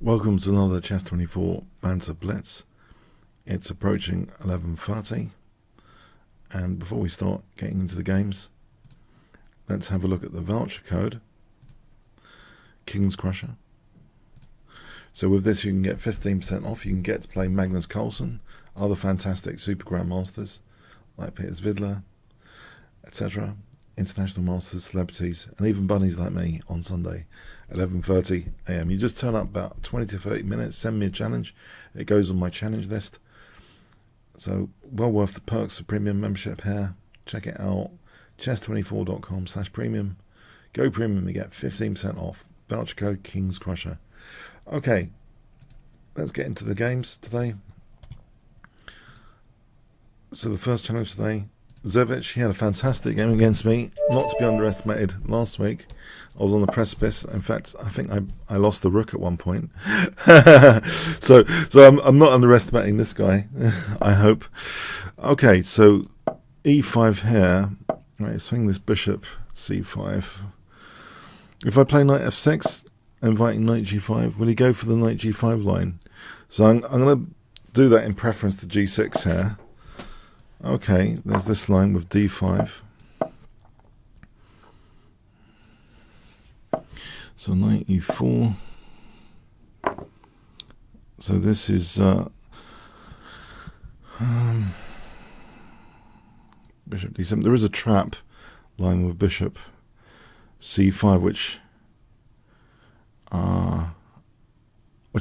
Welcome to another chess24 Banter Blitz. It's approaching 11:30, and before we start getting into the games, let's have a look at the voucher code, Kingscrusher. So with this you can get 15% off. You can get to play Magnus Carlsen, other fantastic super grandmasters like Peter Vidler, etc., international masters, celebrities, and even bunnies like me on Sunday at 11:30 AM. You just turn up about 20 to 30 minutes, send me a challenge. It goes on my challenge list. So well worth the perks of premium membership here. Check it out. chess24.com/premium. Go premium, you get 15% off. Voucher code Kingscrusher. Okay, let's get into the games today. So the first challenge today, Zevich, he had a fantastic game against me, not to be underestimated. Last week I was on the precipice. In fact, I think I lost the rook at one point. so I'm not underestimating this guy. I hope. Okay, so e5 here. Right, swing this bishop c5. If I play knight f6, inviting knight g5, will he go for the knight g5 line? So I'm going to do that in preference to g6 here. Okay, there's this line with d5. So knight e4. So this is bishop d7. There is a trap line with bishop c5, which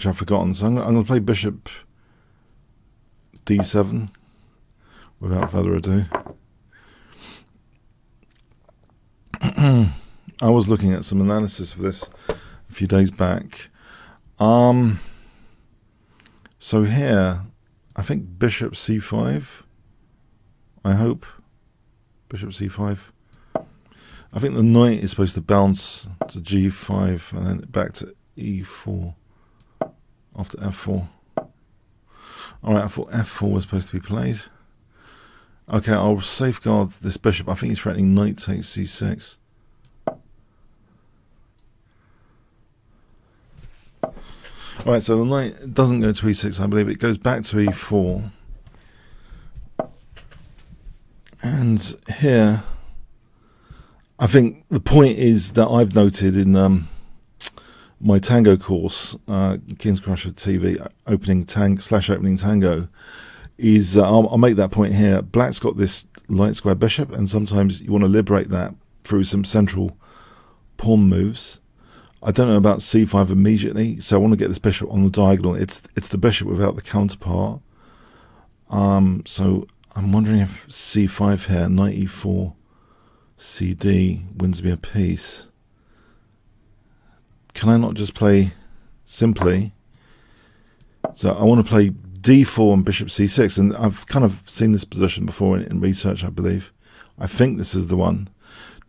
I've forgotten. So I'm going to play bishop d7. Without further ado, I was looking at some analysis for this a few days back. So here, I think bishop c5. I hope bishop c5. I think the knight is supposed to bounce to g5 and then back to e4 after f4. All right, I thought f4 was supposed to be played. Okay, I'll safeguard this bishop. I think he's threatening knight takes c6. Alright, so the knight doesn't go to e6, I believe. It goes back to e4. And here, I think the point is that I've noted in my tango course, Kingscrusher TV, opening tango, is I'll make that point here. Black's got this light square bishop, and sometimes you want to liberate that through some central pawn moves. I don't know about c5 immediately, so I want to get this bishop on the diagonal. It's the bishop without the counterpart. So I'm wondering if c5 here, knight e4, cd wins me a piece. Can I not just play simply? So I want to play d4 and bishop c6, and I've kind of seen this position before in research, I believe. I think this is the one.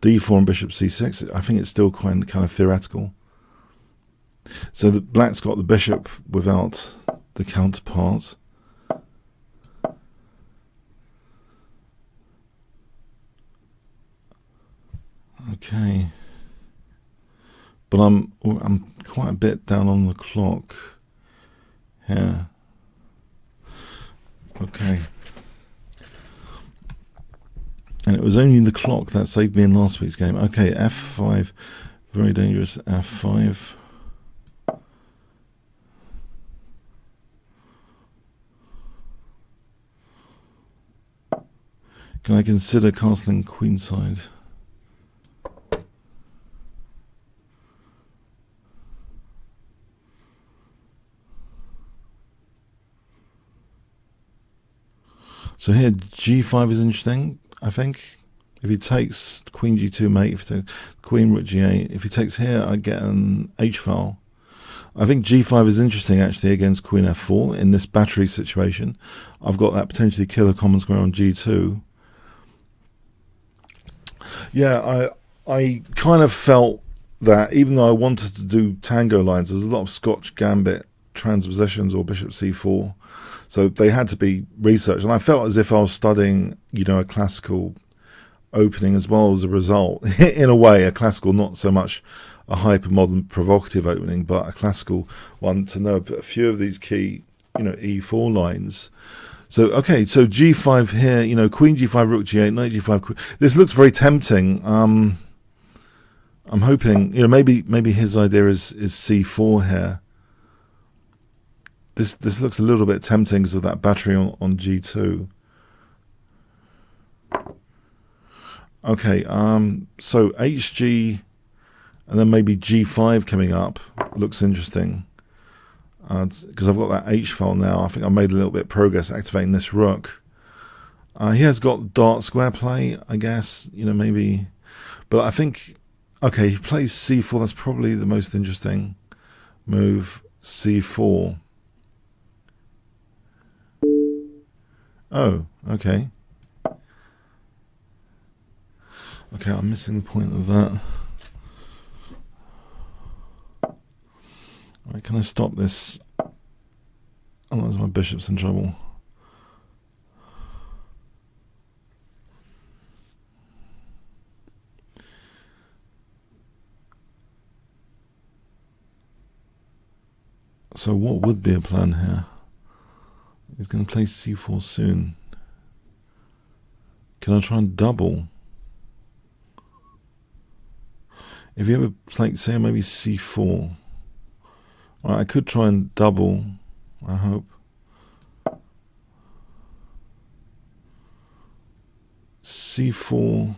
d4 and bishop c6. I think it's still kind of theoretical. So the black's got the bishop without the counterpart. Okay. But I'm quite a bit down on the clock here. Okay. And it was only the clock that saved me in last week's game. Okay, f5. Very dangerous, f5. Can I consider castling queenside? So here, g5 is interesting, I think. If he takes queen g2 mate, if he takes queen rook g8, if he takes here, I get an h-file. I think g5 is interesting, actually, against queen f4 in this battery situation. I've got that potentially killer common square on g2. Yeah, I kind of felt that even though I wanted to do tango lines, there's a lot of Scotch gambit transpositions or bishop c4. So they had to be researched, and I felt as if I was studying, a classical opening as well as a result. In a way, a classical, not so much a hyper-modern provocative opening, but a classical one to know a few of these key, e4 lines. So, okay, so g5 here, queen g5, rook g8, knight g5, queen. This looks very tempting. I'm hoping, maybe his idea is c4 here. This looks a little bit tempting because of that battery on g2. Okay, so hg, and then maybe g5 coming up looks interesting. Because I've got that H file now. I think I made a little bit of progress activating this rook. He has got dart square play, I guess, maybe. But I think, okay, he plays c4. That's probably the most interesting move, c4. Oh, okay. Okay, I'm missing the point of that. Right, can I stop this? Otherwise my bishop's in trouble. So what would be a plan here? He's going to play c4 soon. Can I try and double? If you ever play, say maybe c4. Right, I could try and double, I hope. c4.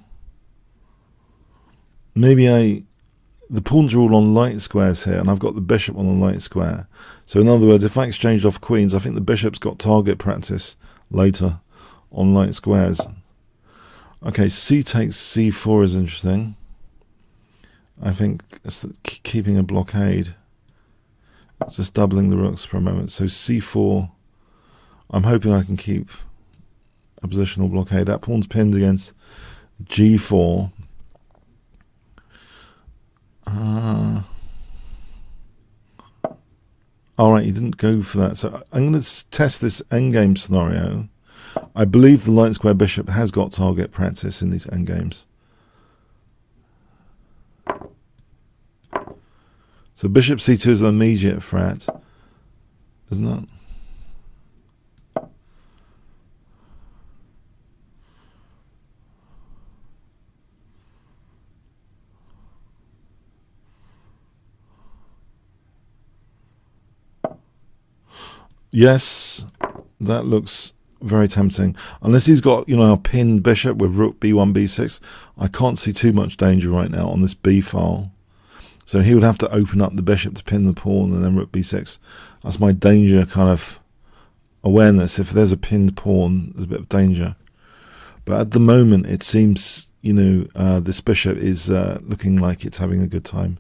Maybe the pawns are all on light squares here, and I've got the bishop on a light square. So in other words, if I exchanged off queens, I think the bishop's got target practice later on light squares. Okay, c takes c4 is interesting. I think it's keeping a blockade. Just doubling the rooks for a moment. So c4, I'm hoping I can keep a positional blockade. That pawn's pinned against g4. Alright, he didn't go for that. So I'm going to test this endgame scenario. I believe the light square bishop has got target practice in these endgames. So bishop c2 is an immediate threat, isn't it? Yes, that looks very tempting. Unless he's got, a pinned bishop with rook b1, b6, I can't see too much danger right now on this b file. So he would have to open up the bishop to pin the pawn and then rook b6. That's my danger kind of awareness. If there's a pinned pawn, there's a bit of danger. But at the moment, it seems, this bishop is looking like it's having a good time.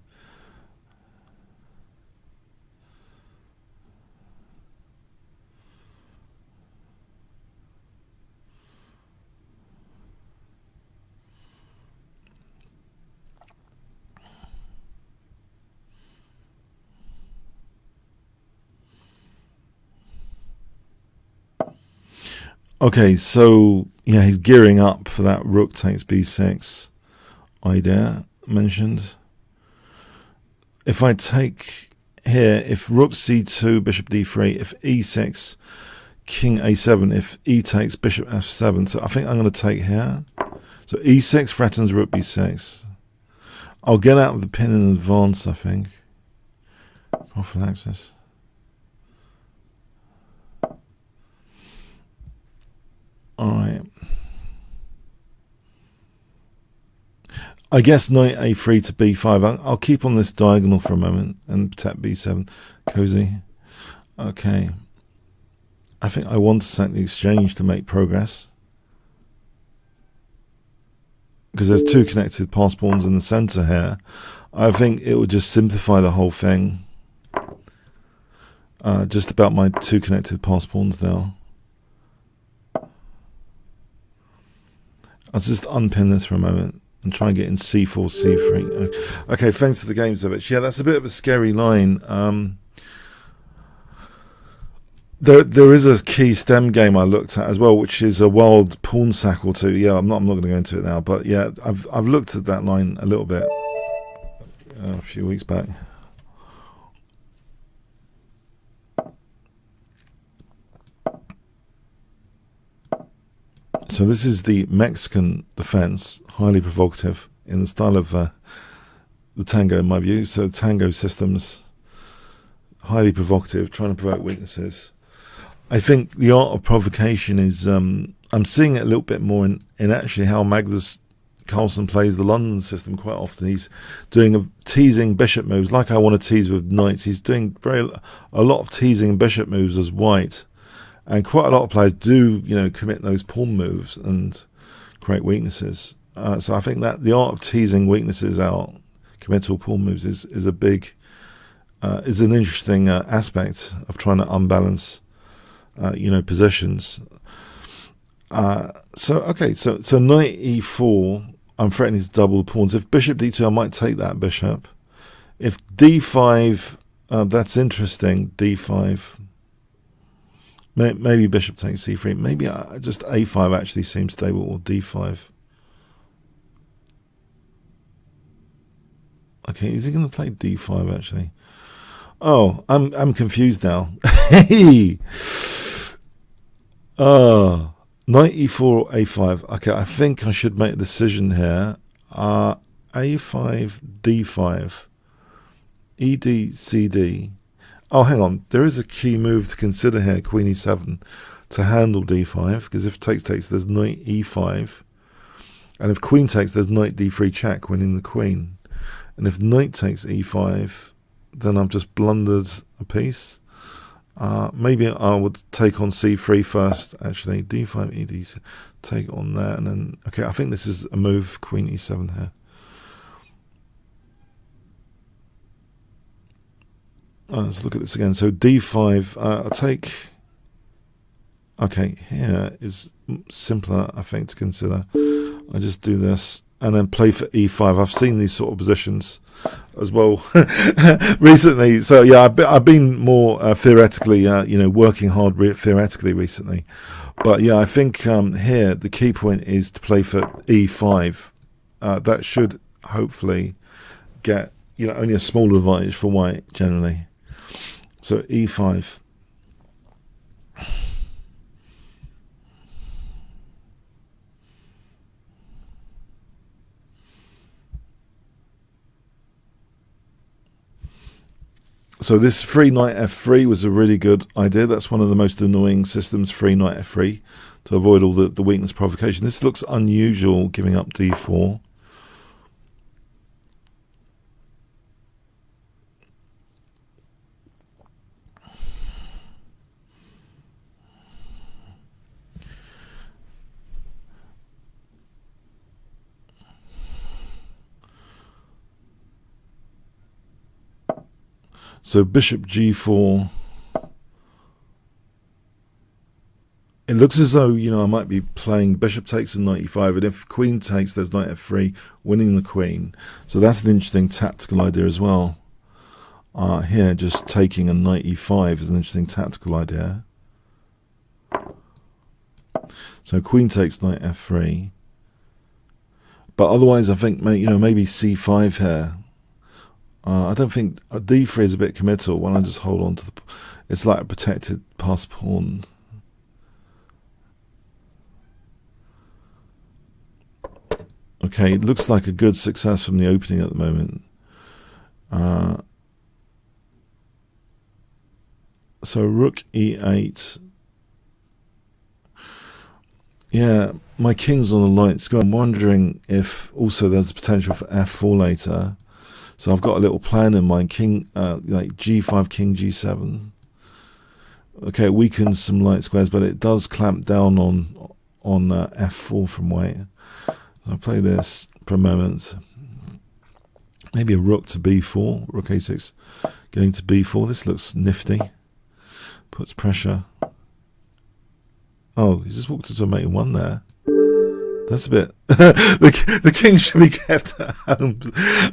Okay, so yeah, he's gearing up for that rook takes b6 idea mentioned. If I take here, if rook c2, bishop d3, if e6, king a7, if e takes bishop f7, so I think I'm going to take here. So e6 threatens rook b6. I'll get out of the pin in advance, I think. Prophylaxis. Alright. I guess knight a3 to b5. I'll keep on this diagonal for a moment and protect b7. Cozy. Okay. I think I want to set the exchange to make progress. Because there's two connected pass pawns in the center here. I think it would just simplify the whole thing. Just about my two connected pass pawns there. I'll just unpin this for a moment and try and get in c4, c3. Okay, thanks for the games of it. Yeah, that's a bit of a scary line. There is a key stem game I looked at as well, which is a wild pawn sack or two. Yeah, I'm not going to go into it now, but yeah, I've looked at that line a little bit. a few weeks back. So this is the Mexican defense, highly provocative in the style of the tango, in my view. So tango systems, highly provocative, trying to provoke weaknesses. I think the art of provocation is, I'm seeing it a little bit more in actually how Magnus Carlsen plays the London system quite often. He's doing teasing bishop moves, like I want to tease with knights. He's doing a lot of teasing bishop moves as white. And quite a lot of players do, commit those pawn moves and create weaknesses. So I think that the art of teasing weaknesses out, committal pawn moves, is a big, is an interesting aspect of trying to unbalance, positions. So knight e4, I'm threatening to double the pawns. If bishop d2, I might take that bishop. If d5, that's interesting. d5. Maybe bishop takes c3. Maybe just a5 actually seems stable, or d5. Okay, is he going to play d5 actually? Oh, I'm confused now. Hey, knight e4 or a5. Okay, I think I should make a decision here. A5, d5, ed, cd. Oh, hang on. There is a key move to consider here, queen e7, to handle d5, because if takes, there's knight e5. And if queen takes, there's knight d3 check, winning the queen. And if knight takes e5, then I've just blundered a piece. Maybe I would take on c3 first, actually. d5, ed, take on there. And then, okay, I think this is a move, queen e7 here. Let's look at this again. So d5, I'll take... Okay, here is simpler, I think, to consider. I just do this and then play for e5. I've seen these sort of positions as well recently. So yeah, I've been more theoretically, working hard theoretically recently. But yeah, I think here the key point is to play for e5. That should hopefully get only a small advantage for white generally. So e5. So this free knight f3 was a really good idea. That's one of the most annoying systems, free knight f3, to avoid all the weakness provocation. This looks unusual, giving up d4. So bishop g4. It looks as though, I might be playing bishop takes and knight e5, and if queen takes, there's knight f3, winning the queen. So that's an interesting tactical idea as well. Here, just taking a knight e5 is an interesting tactical idea. So queen takes knight f3. But otherwise, I think, maybe c5 here. I don't think d3 is a bit committal. Why don't I just hold on to it's like a protected pass pawn. Okay, it looks like a good success from the opening at the moment. So rook e8. Yeah, my king's on the light square. I'm wondering if also there's potential for f4 later. So I've got a little plan in mind. King, like g5, king g7. Okay, it weakens some light squares, but it does clamp down on f4 from white. I'll play this for a moment. Maybe a rook to b4, rook a6, going to b4. This looks nifty. Puts pressure. Oh, he's just walked into a mate in one there. That's a bit. the king should be kept at home.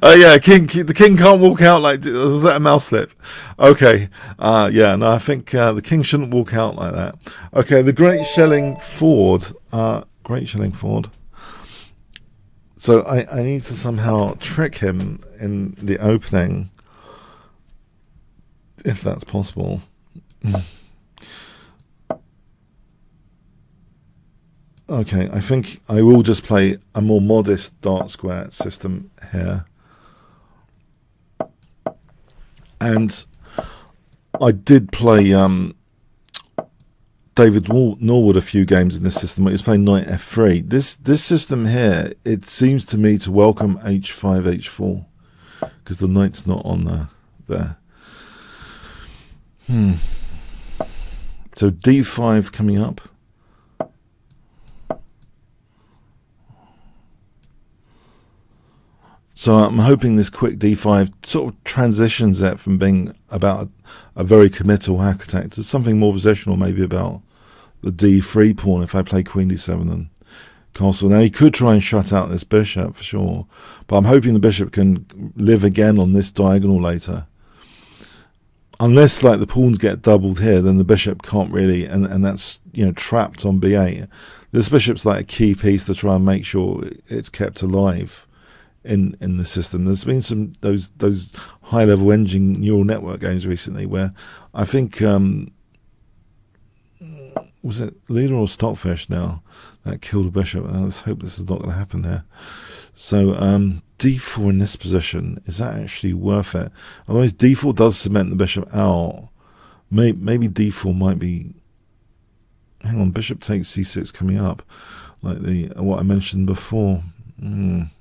Yeah, the king can't walk out like. Was that a mouse slip? Okay. Yeah, no, I think the king shouldn't walk out like that. Okay, the Great Shelling Ford. Great Shelling Ford. So I need to somehow trick him in the opening, if that's possible. Okay, I think I will just play a more modest dark square system here. And I did play David Norwood a few games in this system. He was playing knight f3. This system here, it seems to me to welcome h5, h4, because the knight's not on there. So d5 coming up. So I'm hoping this quick d5 sort of transitions it from being about a very committal hack attack to something more positional, maybe about the d3 pawn if I play queen d7 and castle. Now he could try and shut out this bishop for sure, but I'm hoping the bishop can live again on this diagonal later. Unless like the pawns get doubled here, then the bishop can't really, and that's, you know, trapped on b8. This bishop's like a key piece to try and make sure it's kept alive in the system. There's been some those high level engine neural network games recently where I think was it Leader or Stockfish now that killed a bishop. Let's hope this is not going to happen here. So d4 in this position, is that actually worth it? Otherwise d4 does cement the bishop out. Maybe d4 might be, hang on, bishop takes c6 coming up, like what I mentioned before. And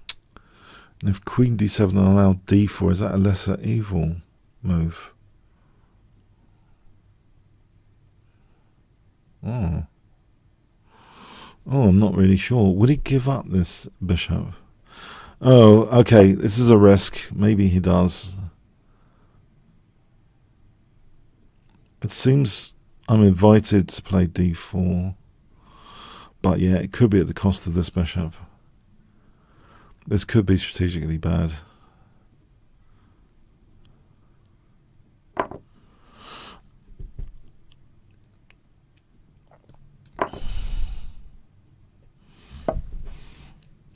if queen d7 and allow d4, is that a lesser evil move? Oh, I'm not really sure. Would he give up this bishop? Oh, okay, this is a risk. Maybe he does. It seems I'm invited to play d4. But yeah, it could be at the cost of this bishop. This could be strategically bad.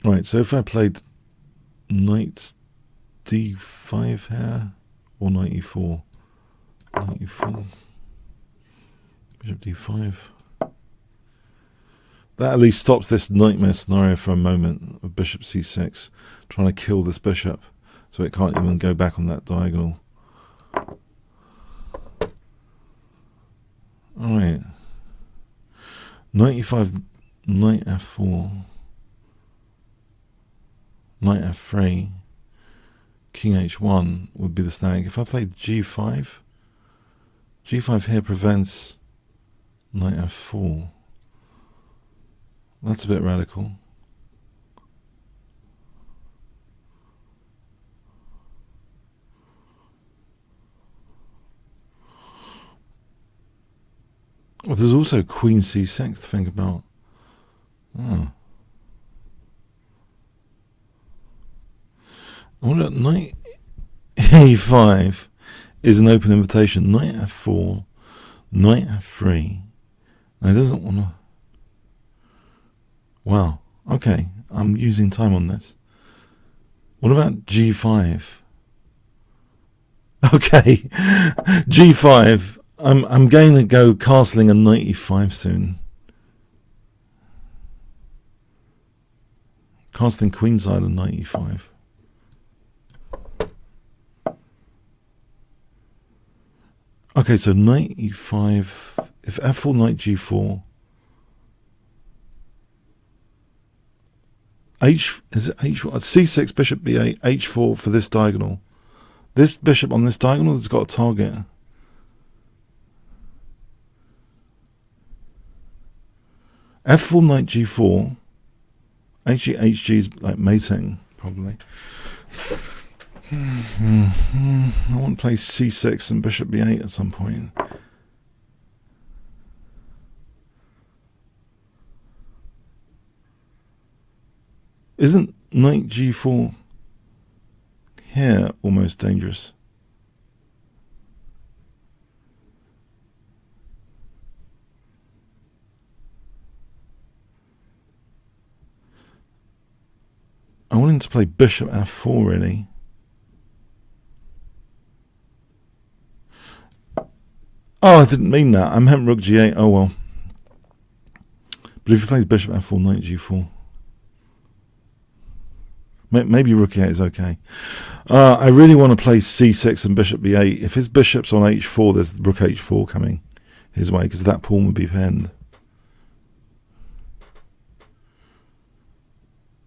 Right, so if I played knight d5 here, or knight e4, bishop d5, that at least stops this nightmare scenario for a moment of bishop c6, trying to kill this bishop so it can't even go back on that diagonal. Alright, knight e5, knight f4, knight f3, king h1 would be the snag. If I played g5, g5 here prevents knight f4. That's a bit radical. Well, there's also queen c6 to think about. Oh. What about knight e5 is an open invitation. Knight f4, knight f3. Now, it doesn't want to... Wow, okay, I'm using time on this. What about g5? Okay, g5. I'm going to go castling a knight e5 soon. Castling queenside on knight e5. Okay, so knight e5. If f4, knight g4. Is it h4? c6, bishop b8, h4 for this diagonal. This bishop on this diagonal has got a target. f4, knight g4. hg is like mating, probably. I want to play c6 and bishop b8 at some point. Isn't knight g4 here almost dangerous? I want him to play bishop f4, really. Oh, I didn't mean that. I meant rook g8. Oh, well. But if he plays bishop f4, knight g4. Maybe rook e8 is okay. I really want to play c6 and bishop b8. If his bishop's on h4, there's rook h4 coming his way, because that pawn would be pinned.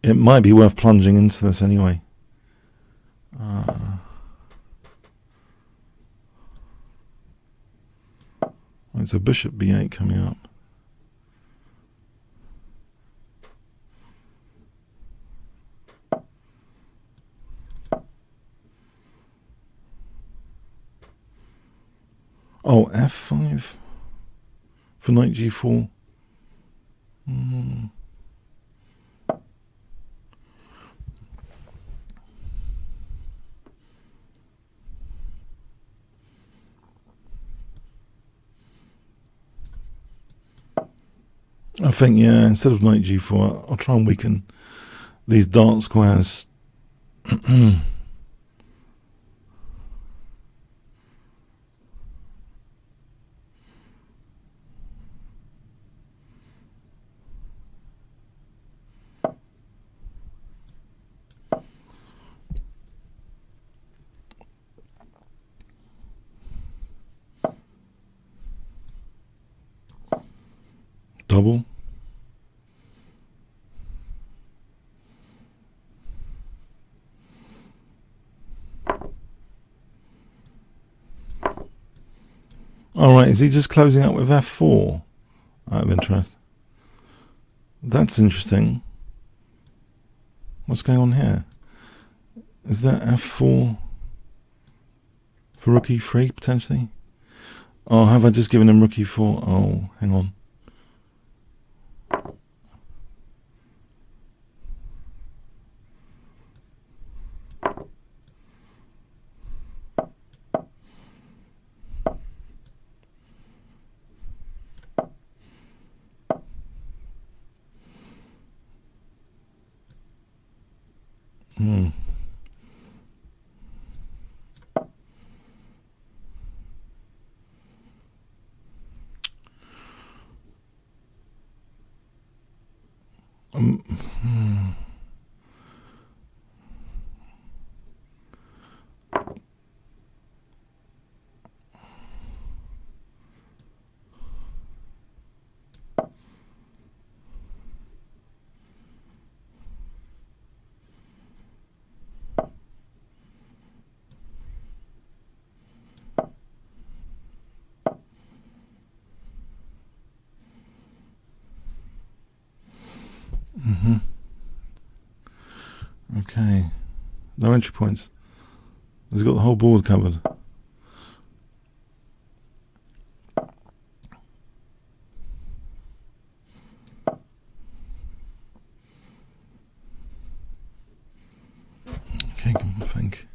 It might be worth plunging into this anyway. Right, so bishop b8 coming up. Oh, f5 for knight g4. I think, yeah, instead of knight g4, I'll try and weaken these dark squares. Double. Alright, is he just closing up with f4? Out of interest. That's interesting. What's going on here? Is that f4 for rook e3 potentially? Oh, have I just given him rook e4? Oh, hang on. Okay. No entry points. He's got the whole board covered. Okay, I think.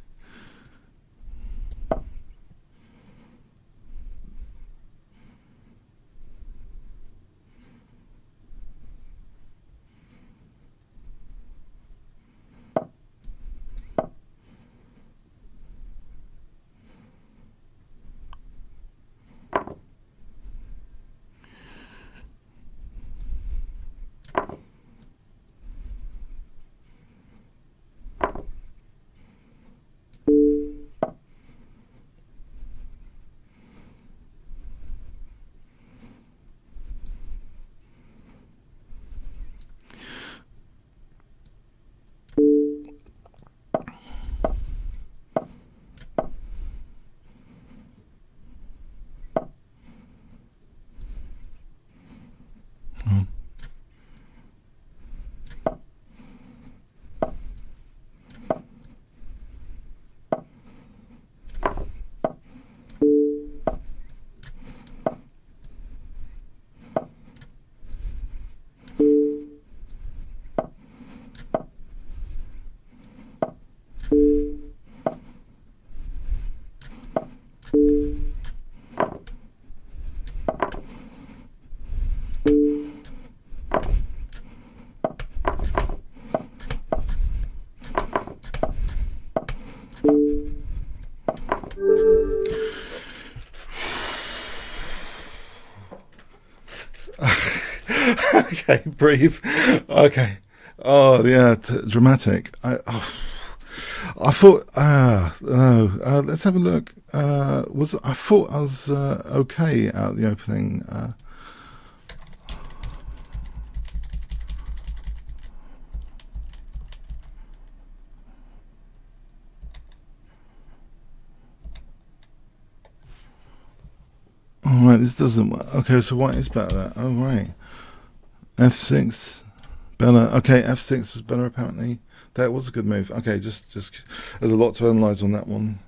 Okay, breathe. Okay. Oh yeah, dramatic. I thought. No. Let's have a look. I thought I was okay at the opening. All right, this doesn't work. Okay, so white is better. Oh right. F6 better. Okay, F6 was better apparently. That was a good move. Okay, just there's a lot to analyze on that one.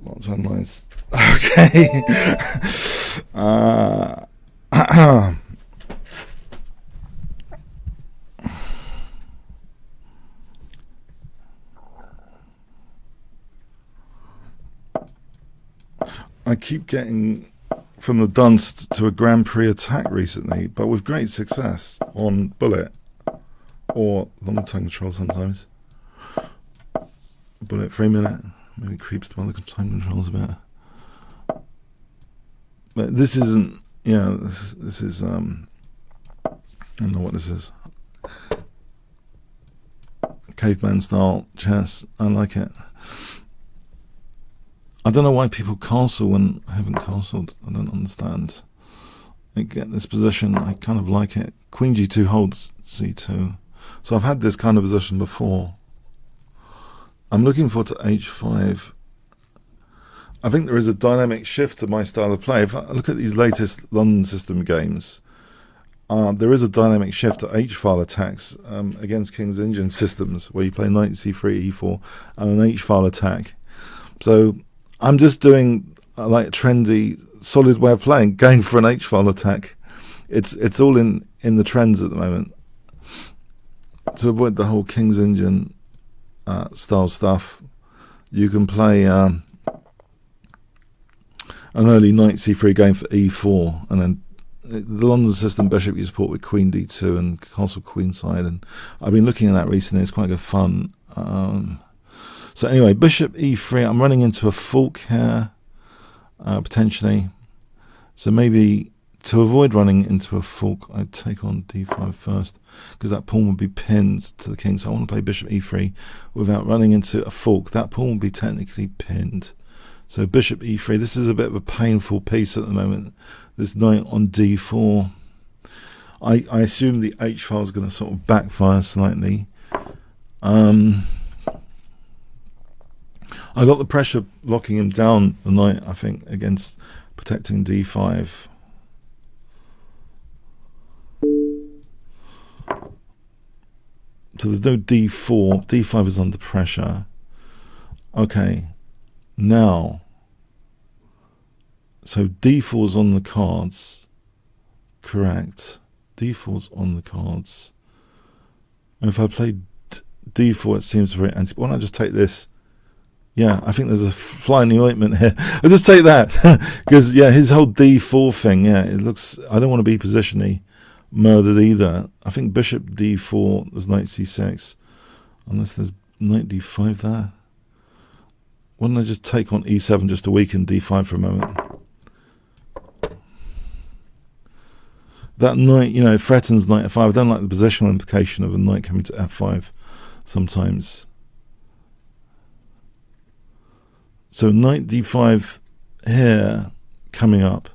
Lots to analyze. Okay. I keep getting from the dunst to a Grand Prix attack recently, but with great success on bullet or long time control sometimes. Bullet 3 minute, maybe creeps to other time controls a bit. But this isn't, this is, I don't know what this is. Caveman style chess, I like it. I don't know why people castle when I haven't castled. I don't understand. I get this position, I kind of like it. Queen G2 holds C2. So I've had this kind of position before. I'm looking forward to H5. I think there is a dynamic shift to my style of play. If I look at these latest London system games, there is a dynamic shift to H-file attacks against King's Engine systems, where you play knight C3, E4, and an H-file attack. So I'm just doing like a trendy, solid way of playing, going for an H-file attack. It's all in the trends at the moment. To avoid the whole King's Engine style stuff, you can play an early knight C3 going for E4, and then the London system bishop you support with Queen D2 and castle queenside, and I've been looking at that recently. It's quite good fun. So anyway, bishop E3. I'm running into a fork here, potentially. So maybe to avoid running into a fork, I'd take on D5 first, because that pawn would be pinned to the king. So I want to play bishop E3 without running into a fork. That pawn would be technically pinned. So bishop E3. This is a bit of a painful piece at the moment. This knight on D4. I assume the H file is going to sort of backfire slightly. I got the pressure locking him down the knight, I think, against protecting D5. So there's no D4. D5 is under pressure. Okay. Now. So D4's on the cards. Correct. D4's on the cards. And if I play D4, it seems very anti. Why don't I just take this? Yeah, I think there's a fly in the ointment here. I'll just take that. Because, yeah, his whole D4 thing, yeah, it looks... I don't want to be positionally murdered either. I think bishop D4, there's knight C6. Unless there's knight D5 there. Why don't I just take on E7 just to weaken D5 for a moment? That knight, threatens knight F5. I don't like the positional implication of a knight coming to F5 sometimes. So knight D5 here coming up.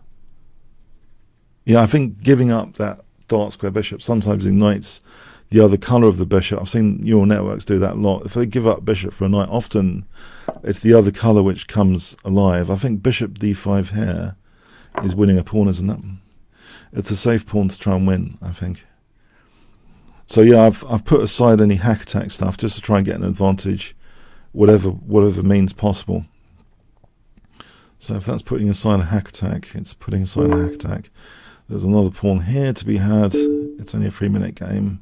Yeah, I think giving up that dark square bishop sometimes ignites the other colour of the bishop. I've seen neural networks do that a lot. If they give up bishop for a knight, often it's the other colour which comes alive. I think bishop D5 here is winning a pawn, isn't it? It's a safe pawn to try and win, I think. So yeah, I've put aside any hack attack stuff just to try and get an advantage, whatever means possible. So if that's putting aside a hack attack, it's putting aside a hack attack. There's another pawn here to be had. It's only a 3-minute game.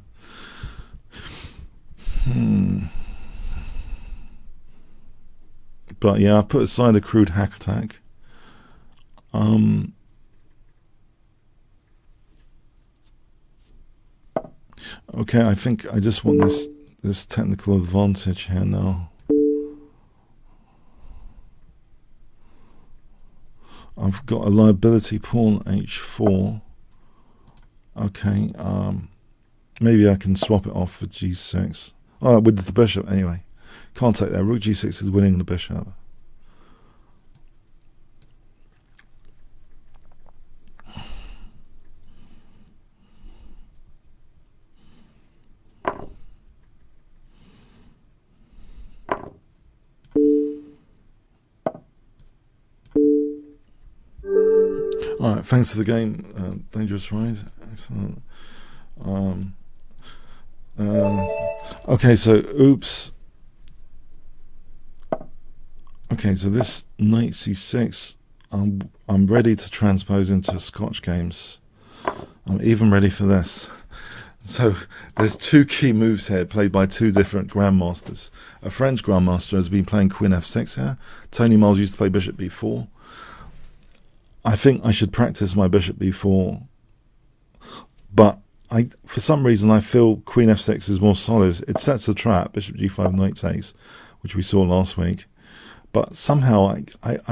But yeah, I've put aside a crude hack attack. Okay, I think I just want this technical advantage here now. I've got a liability pawn H4. Okay, maybe I can swap it off for g6. Oh, it wins the bishop anyway. Can't take that. Rook g6 is winning the bishop. Alright, thanks for the game. Dangerous ride. Excellent. Okay, so oops. Okay, so this knight c6, I'm ready to transpose into Scotch games. I'm even ready for this. So there's two key moves here played by two different grandmasters. A French grandmaster has been playing Queen f6 here. Tony Miles used to play Bishop b4. I think I should practice my Bishop b4, but for some reason I feel Queen f6 is more solid. It sets a trap, Bishop g5 knight takes, which we saw last week. But somehow I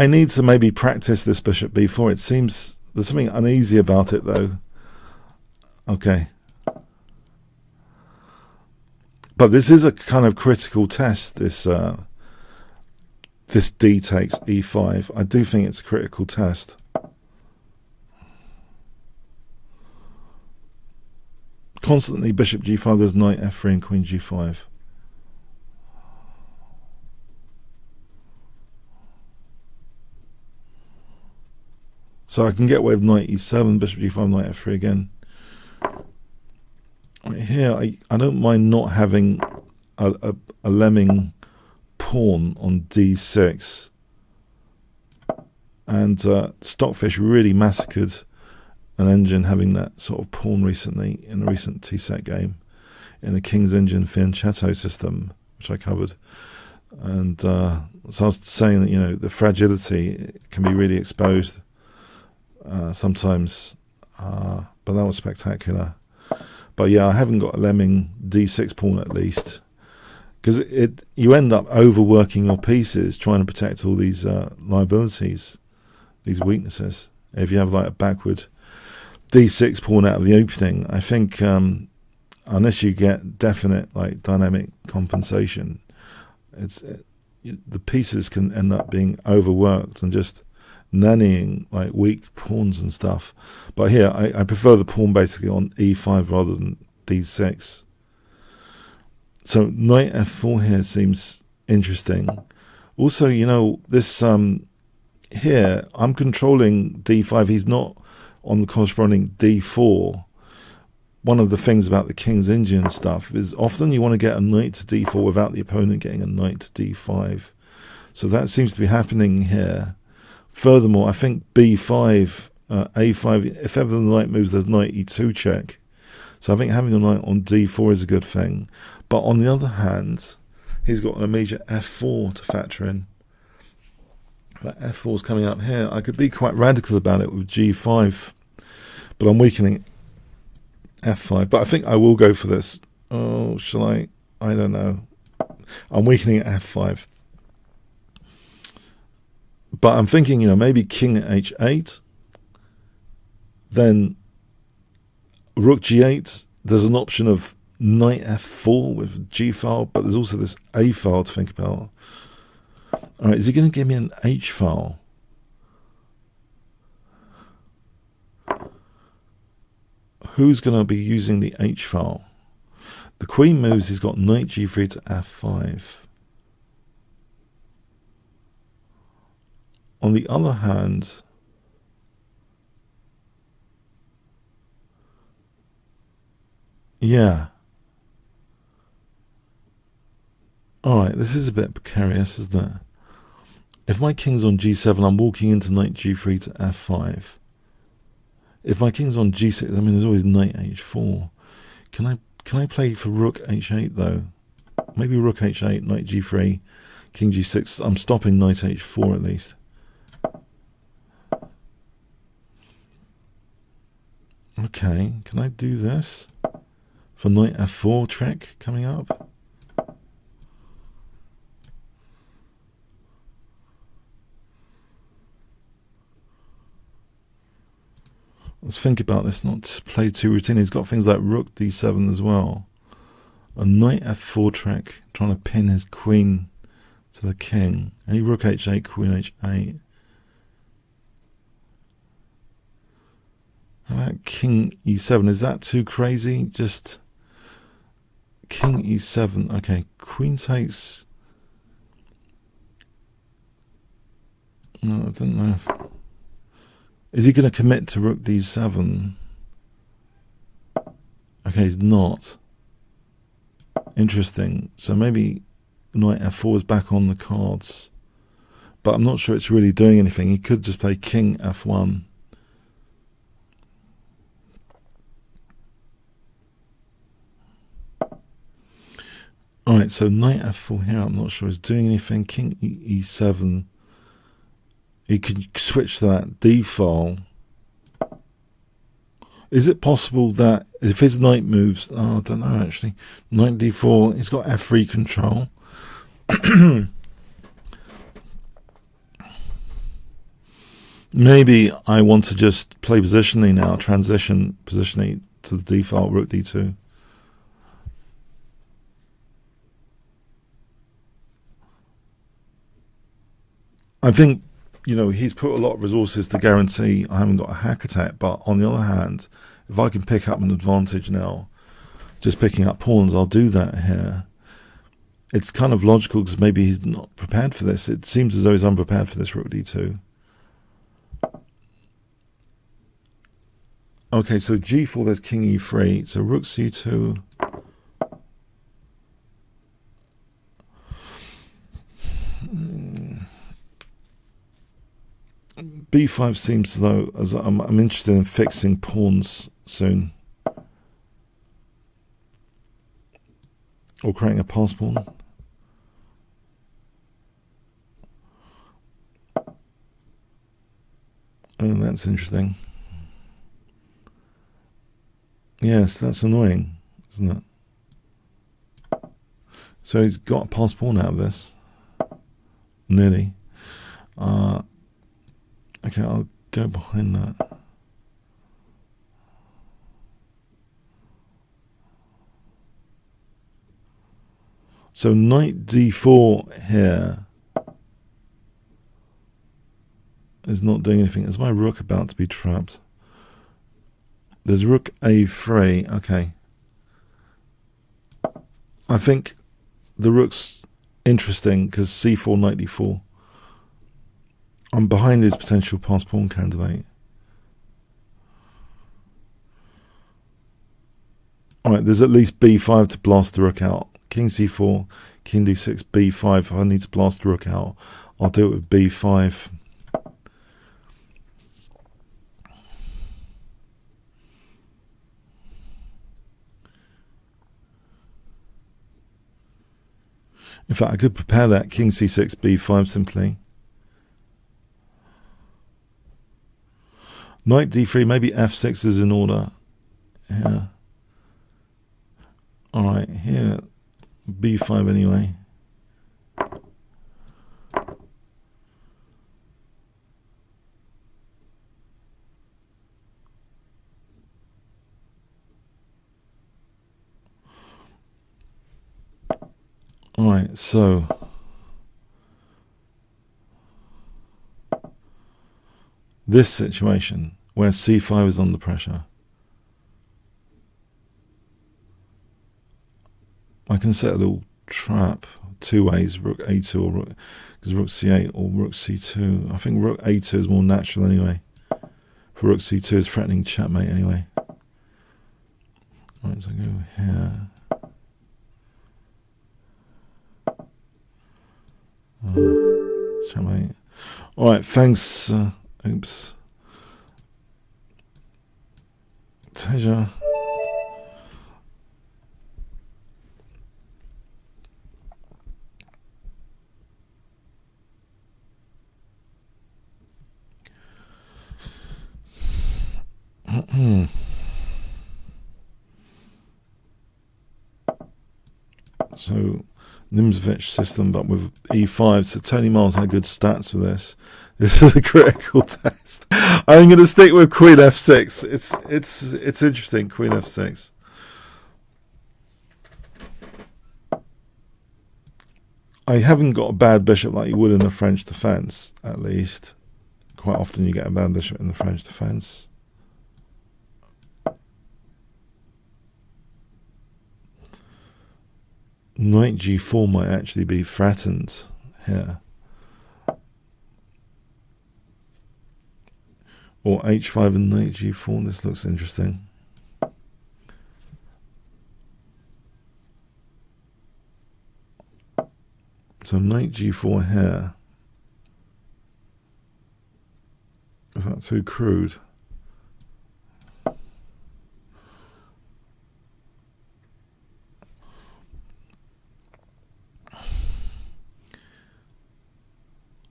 need to maybe practice this Bishop b4. It seems there's something uneasy about it though. Okay. But this is a kind of critical test, this d takes e5. I do think it's a critical test. Constantly Bishop g5, there's knight f3 and Queen g5. So I can get away with knight e7, Bishop g5, knight f3 again. Right here, I don't mind not having a lemming pawn on d6. And Stockfish really massacred an engine having that sort of pawn recently in a recent T-set game in the King's Engine fianchetto system, which I covered. And so I was saying that, you know, the fragility can be really exposed sometimes, but that was spectacular. But yeah, I haven't got a lemming d6 pawn at least, because you end up overworking your pieces trying to protect all these liabilities, these weaknesses. If you have like a backward d6 pawn out of the opening, I think unless you get definite like dynamic compensation, the pieces can end up being overworked and just nannying like weak pawns and stuff. But here I prefer the pawn basically on e5 rather than d6. So knight f4 here seems interesting. Also, you know, this here I'm controlling d5. He's not on the corresponding d4. One of the things about the King's Engine stuff is often you want to get a knight to d4 without the opponent getting a knight to d5. So that seems to be happening here. Furthermore, I think b5, a5, if ever the knight moves, there's knight e2 check. So I think having a knight on d4 is a good thing. But on the other hand, he's got an immediate f4 to factor in. But f4 is coming up here. I could be quite radical about it with g5, but I'm weakening f5. But I think I will go for this. Oh, shall I? I don't know. I'm weakening at f5. But I'm thinking, you know, maybe king h8, then rook g8. There's an option of knight f4 with g file, but there's also this a file to think about. All right, is he going to give me an h file? Who's going to be using the h file? The queen moves, he's got knight g3 to f5. On the other hand, yeah. Alright, this is a bit precarious, isn't it? If my king's on g7, I'm walking into knight g3 to f5. If my king's on g6, I mean, there's always knight h4. Can I play for rook h8 though? Maybe rook h8, knight g3, king g6. I'm stopping knight h4 at least. Okay, can I do this for knight f4 trick coming up? Let's think about this, not to play too routine. He's got things like rook d7 as well. A knight f4 trick, trying to pin his queen to the king. Any rook h8, queen h8. How about king e7? Is that too crazy? Just king e7. Okay, queen takes. No, I don't know. Is he going to commit to rook d7? Okay, he's not. Interesting. So maybe knight f4 is back on the cards. But I'm not sure it's really doing anything. He could just play king f1. Alright, so knight f4 here, I'm not sure is doing anything. King e7. He could switch to that d file. Is it possible that if his knight moves, I don't know actually, knight d4, he's got f3 control. Maybe I want to just play positionally now, transition positionally to the d file, rook d2. I think, you know, he's put a lot of resources to guarantee I haven't got a hack attack, but on the other hand, if I can pick up an advantage now, just picking up pawns, I'll do that here. It's kind of logical because maybe he's not prepared for this. It seems as though he's unprepared for this rook d2. Okay, so g4, there's king e3, so rook c2. b5 seems as though I'm interested in fixing pawns soon. Or creating a pass pawn. Oh, that's interesting. Yes, that's annoying, isn't it? So he's got a pass pawn out of this. Nearly. Okay, I'll go behind that. So knight d4 here is not doing anything. Is my rook about to be trapped? There's rook a3. Okay. I think the rook's interesting because c4, knight d4. I'm behind his potential pass pawn candidate. Alright, there's at least b5 to blast the rook out. King c4, king d6, b5. If I need to blast the rook out, I'll do it with b5. In fact, I could prepare that king c6, b5 simply. Knight d3, maybe f6 is in order. Yeah. Alright, here, b5 anyway. Alright, so this situation where c5 is under pressure, I can set a little trap two ways, rook a2 or rook, because rook c8 or rook c2. I think rook a2 is more natural anyway. For rook c2 is threatening checkmate anyway. Alright, so I go here. Checkmate. Alright, thanks. Oops. Teja. So Nimzovich system, but with e5. So Tony Miles had good stats for this. This is a critical test. I'm going to stick with Queen f6. It's interesting. Queen f6. I haven't got a bad bishop like you would in the French defense. At least, quite often you get a bad bishop in the French defense. Knight g4 might actually be threatened here. Or h5 and knight g4. This looks interesting. So knight g4 here. Is that too crude?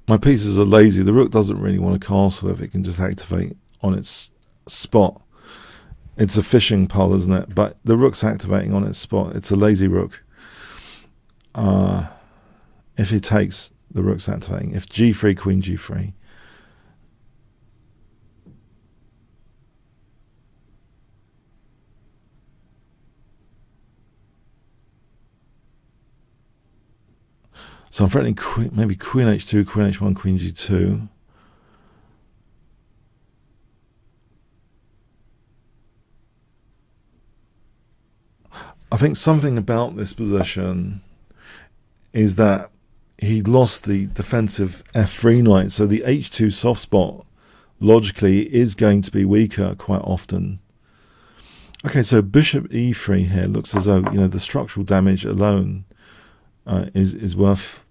My pieces are lazy. The rook doesn't really want to castle if it can just activate on its spot. It's a fishing pole, isn't it? But the rook's activating on its spot. It's a lazy rook. If he takes, the rook's activating. If g3, queen g3. So I'm threatening maybe queen h2, queen h1, queen g2. I think something about this position is that he lost the defensive f3 knight, so the h2 soft spot logically is going to be weaker quite often. Okay, so bishop e3 here looks as though, you know, the structural damage alone is worth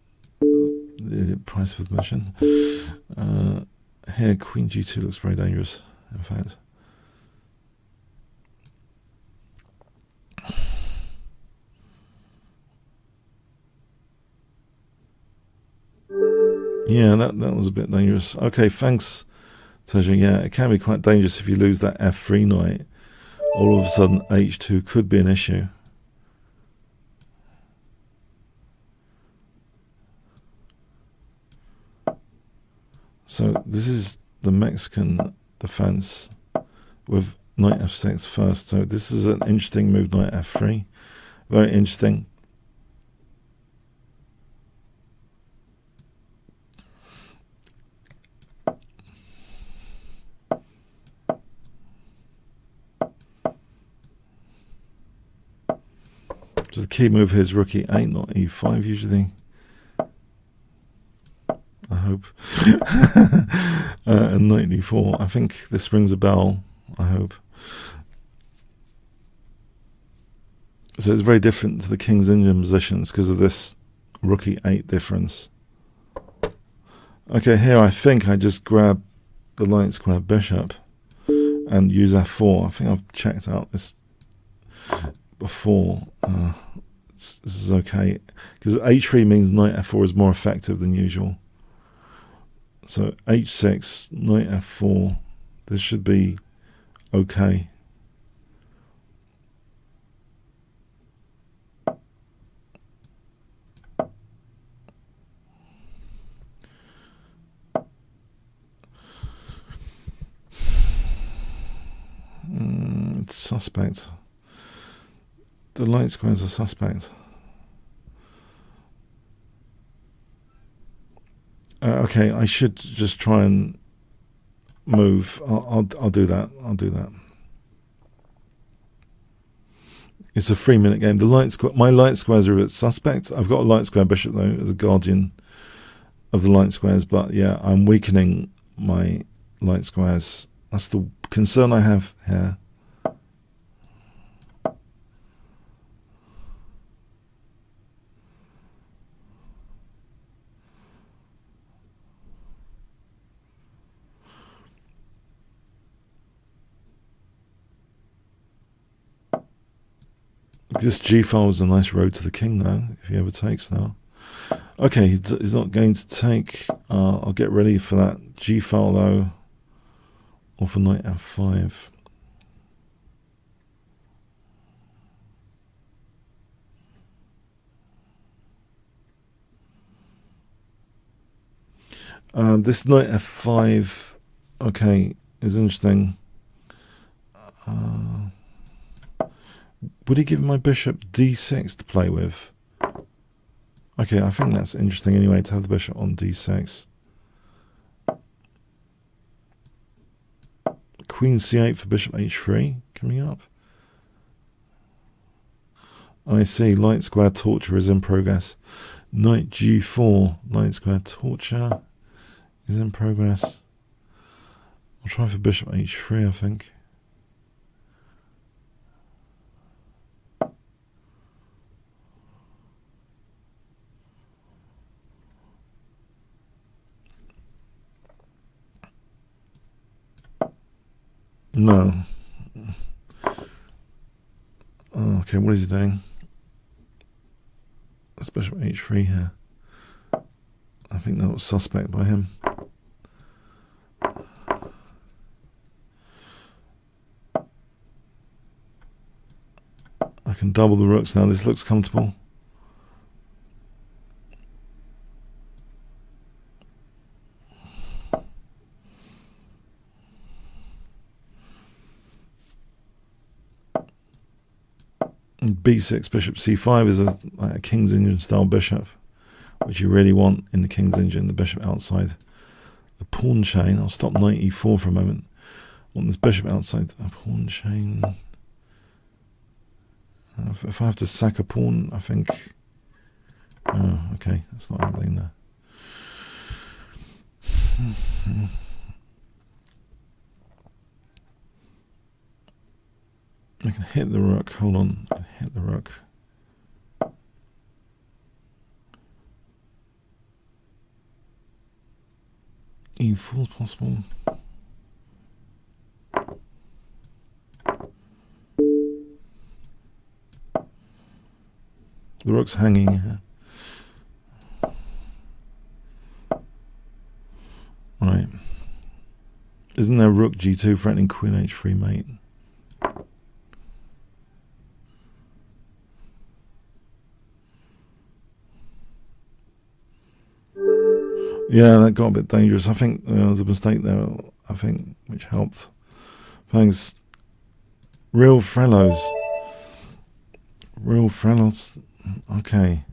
the price of admission. Here, queen g2 looks very dangerous, in fact. Yeah, that was a bit dangerous. Okay, thanks, Teja. Yeah, it can be quite dangerous if you lose that f3 knight. All of a sudden, h2 could be an issue. So this is the Mexican defense with knight f6 first. So this is an interesting move, knight f3. Very interesting. So the key move here is rook e8, not e5 usually. I hope. And knight d4. I think this rings a bell. I hope. So it's very different to the king's Indian positions because of this rook e8 difference. Okay, here I think I just grab the light square bishop and use f4. I think I've checked out this before. This is okay because h3 means knight f4 is more effective than usual. So h6, knight f4, this should be okay. It's suspect. The light squares are suspect. Okay, I should just try and move. I'll do that. I'll do that. It's a 3-minute game. My light squares are a bit suspect. I've got a light square bishop though as a guardian of the light squares, but yeah, I'm weakening my light squares. That's the concern I have here. This g-file is a nice road to the king though, if he ever takes now. Okay, he's not going to take. I'll get ready for that g-file though, or for knight f5. This knight f5, okay, is interesting. Would he give my bishop d6 to play with? Okay, I think that's interesting anyway, to have the bishop on d6. Queen c8 for bishop h3 coming up. I see, light square torture is in progress. Knight g4, light square torture is in progress. I'll try for bishop h3, I think. No. Oh, okay, what is he doing? It's bishop h3 here. I think that was suspect by him. I can double the rooks now. This looks comfortable. B6 bishop c5 is like a King's Indian style bishop, which you really want in the King's Indian, the bishop outside the pawn chain. I'll stop knight e4 for a moment. I want this bishop outside the pawn chain. If I have to sack a pawn, I think... Oh, okay, that's not happening there. I can hit the rook. Hold on. I can hit the rook. E4 is possible. The rook's hanging here. Right. Isn't there rook g2 threatening queen h3 mate? Yeah, that got a bit dangerous. I think there was a mistake there, I think, which helped. Thanks. Real fellows. Real fellows. Okay.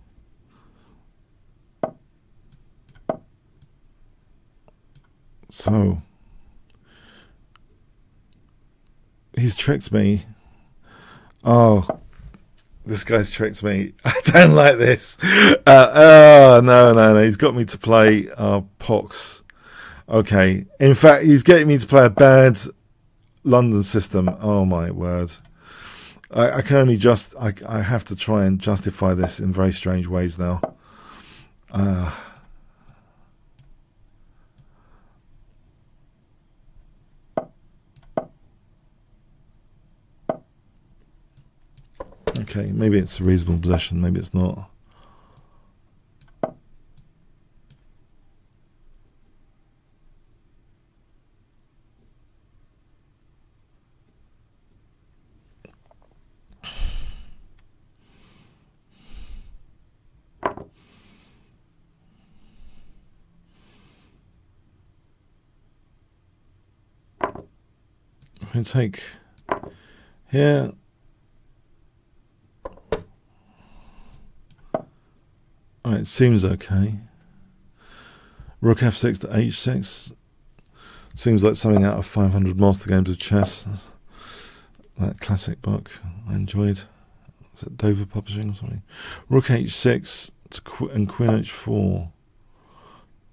So. He's tricked me. Oh. This guy's tricked me. I don't like this. No. He's got me to play Pox. Okay. In fact, he's getting me to play a bad London system. Oh, my word. I can only I have to try and justify this in very strange ways now. Okay, maybe it's a reasonable position, maybe it's not. I'm going to take here. It seems okay. Rook f6 to h6. Seems like something out of 500 Master Games of Chess. That classic book I enjoyed. Is it Dover Publishing or something? Rook h6 and queen h4.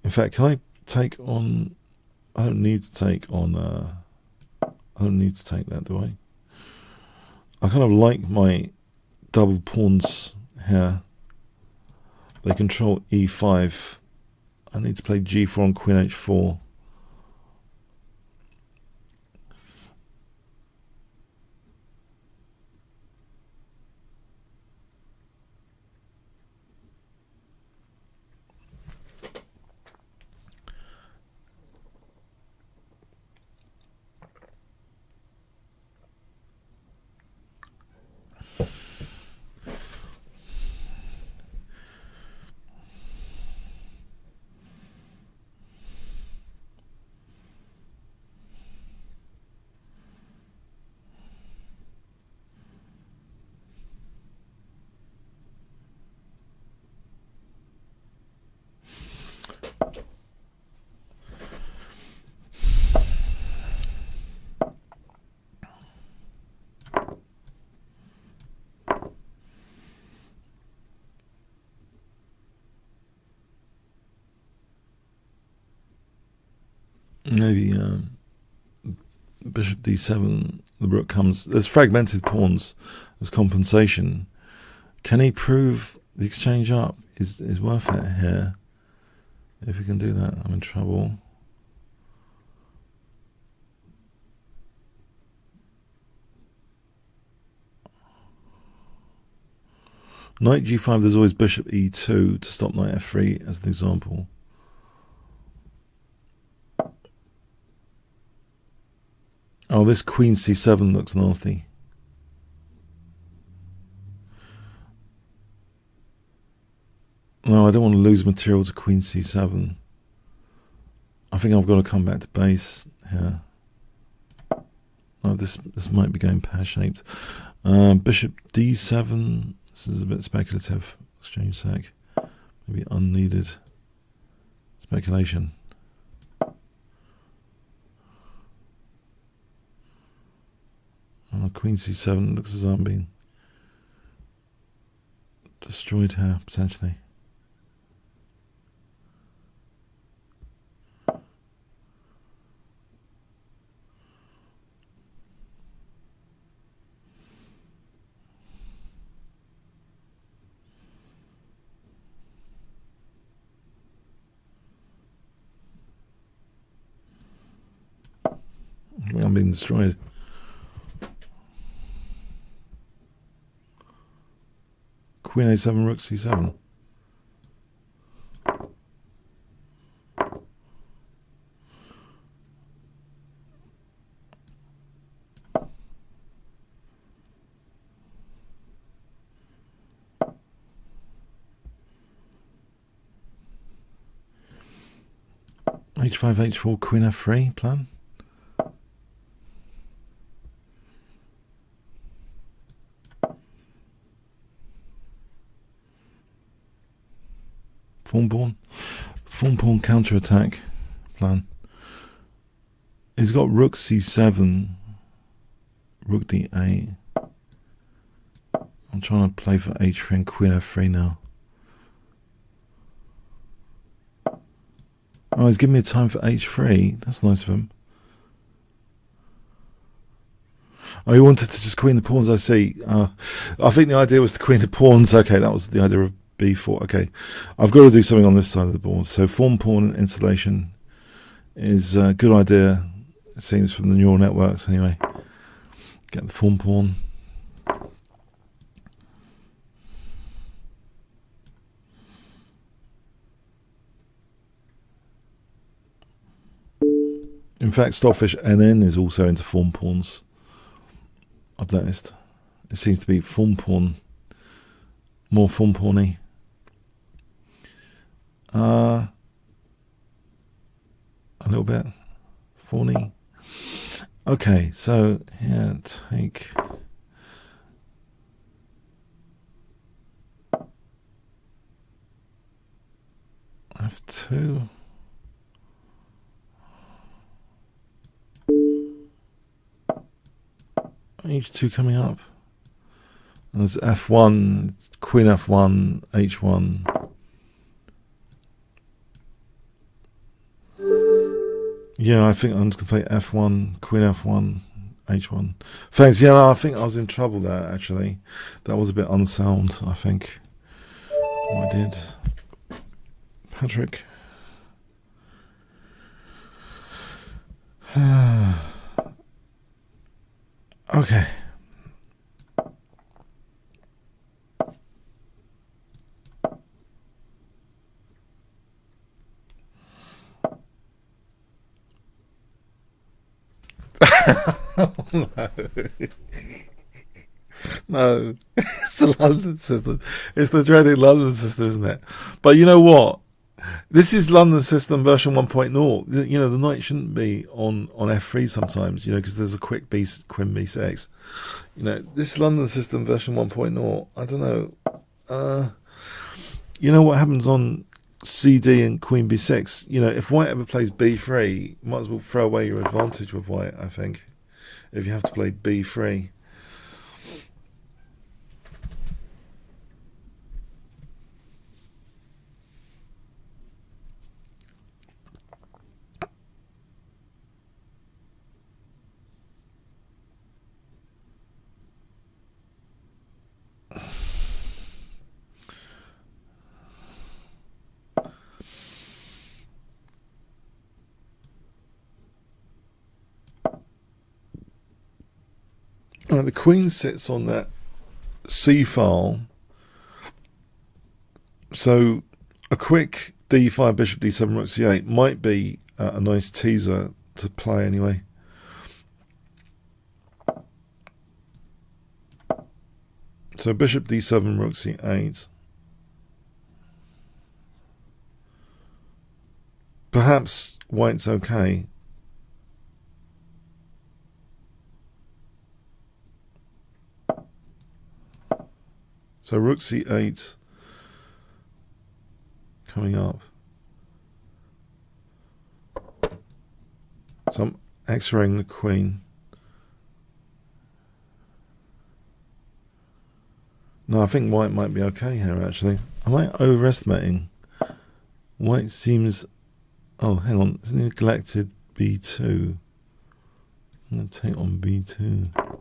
In fact, can I take on... I don't need to take on... I don't need to take that, do I? I kind of like my double pawns here. They control e5. I need to play g4 on queen h4. Maybe bishop d7, the rook comes. There's fragmented pawns as compensation. Can he prove the exchange up is worth it here? If we can do that, I'm in trouble. Knight g5, there's always bishop e2 to stop knight f3 as an example. Oh, this queen c7 looks nasty. No, I don't want to lose material to queen c7. I think I've got to come back to base here. Oh, this might be going pear-shaped. Bishop d7. This is a bit speculative. Exchange sack. Maybe unneeded speculation. Oh, queen c7 looks as though I'm being destroyed here, potentially. I'm being destroyed. Queen a7, rook c7. h5, h4, queen f3 plan. Fawn pawn counter-attack plan. He's got rook c7, rook d8. I'm trying to play for h3 and queen f3 now. Oh, he's giving me a time for h3. That's nice of him. Oh, he wanted to just queen the pawns, I see. I think the idea was to queen the pawns. Okay, that was the idea of b4. Okay, I've got to do something on this side of the board. So fawn pawn installation is a good idea, it seems, from the neural networks anyway. Get the fawn pawn. In fact, Stockfish NN is also into fawn pawns. I've noticed. It seems to be fawn pawn, more fawn pawny. A little bit fawny. Okay, so here, take f2. h2 coming up. And there's f1, queen f1, h1. Yeah, I think I'm just going to play f1, queen f1, h1. Thanks. Yeah, no, I think I was in trouble there, actually. That was a bit unsound, I think, what I did. Patrick. Okay. No. No, it's the London system. It's the dreaded London system, isn't it? But you know what? This is London system version 1.0. You know, the knight shouldn't be on f3 sometimes, you know, because there's a quick queen b6. You know, this London system version 1.0, I don't know. You know what happens on cd and queen b6? You know, if white ever plays b3, you might as well throw away your advantage with white, I think, if you have to play b3. the queen sits on that C file, so a quick d5, bishop d7, rook c8 might be a nice teaser to play anyway. So bishop d7, rook c8. Perhaps white's okay. So rook c8 coming up. So I'm x-raying the queen. No, I think white might be okay here, actually. Am I overestimating? White seems... Oh, hang on. Isn't he neglected b2? I'm going to take on b2.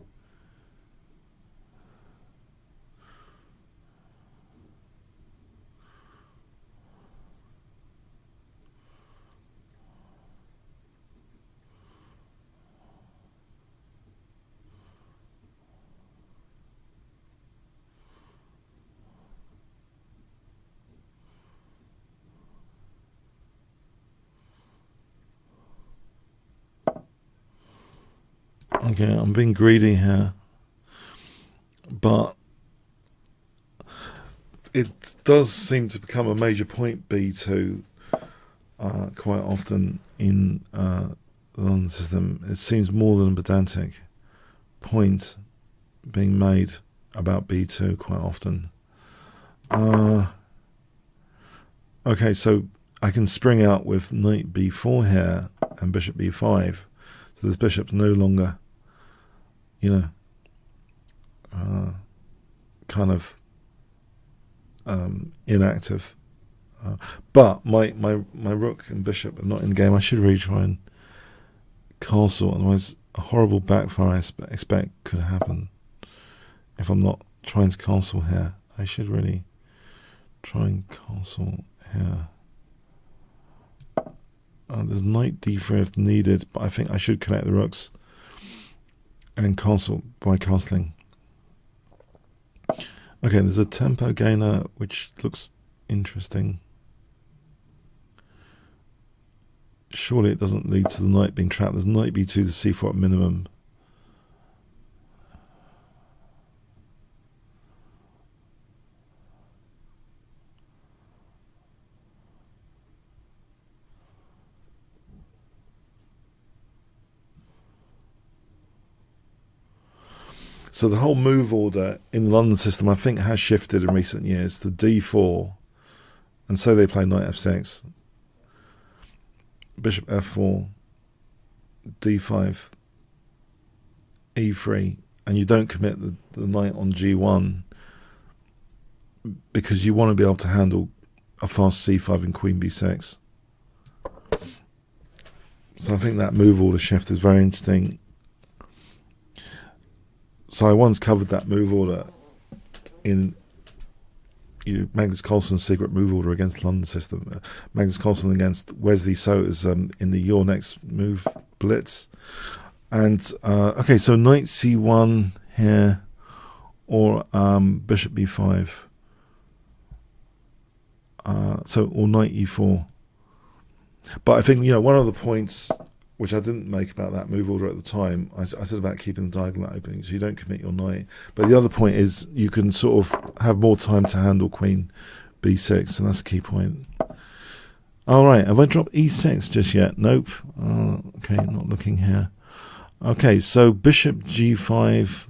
Okay, I'm being greedy here, but it does seem to become a major point, b2, quite often in the London system. It seems more than a pedantic point being made about b2 quite often. Okay, so I can spring out with knight b4 here and bishop b5, so this bishop's no longer, you know, kind of inactive. But my rook and bishop are not in the game. I should really try and castle, otherwise a horrible backfire I expect could happen if I'm not trying to castle here. I should really try and castle here. There's knight d3 if needed, but I think I should connect the rooks and castle by castling. Okay, there's a tempo gainer which looks interesting. Surely it doesn't lead to the knight being trapped. There's knight b2 to c4 at minimum. So the whole move order in the London system, I think, has shifted in recent years to d4, and so they play knight f6, bishop f4, d5, e3, and you don't commit the knight on g1 because you want to be able to handle a fast c5 and queen b6. So I think that move order shift is very interesting. So I once covered that move order in Magnus Carlsen's secret move order against the London system. Magnus Carlsen against Wesley Soares in the Your Next Move Blitz. And, okay, so knight c1 here, or bishop b5. Or knight e4. But I think, one of the points which I didn't make about that move order at the time, I said about keeping the diagonal opening, so you don't commit your knight. But the other point is you can sort of have more time to handle queen b6, and that's a key point. All right, have I dropped e6 just yet? Nope. Okay, not looking here. Okay, so bishop g5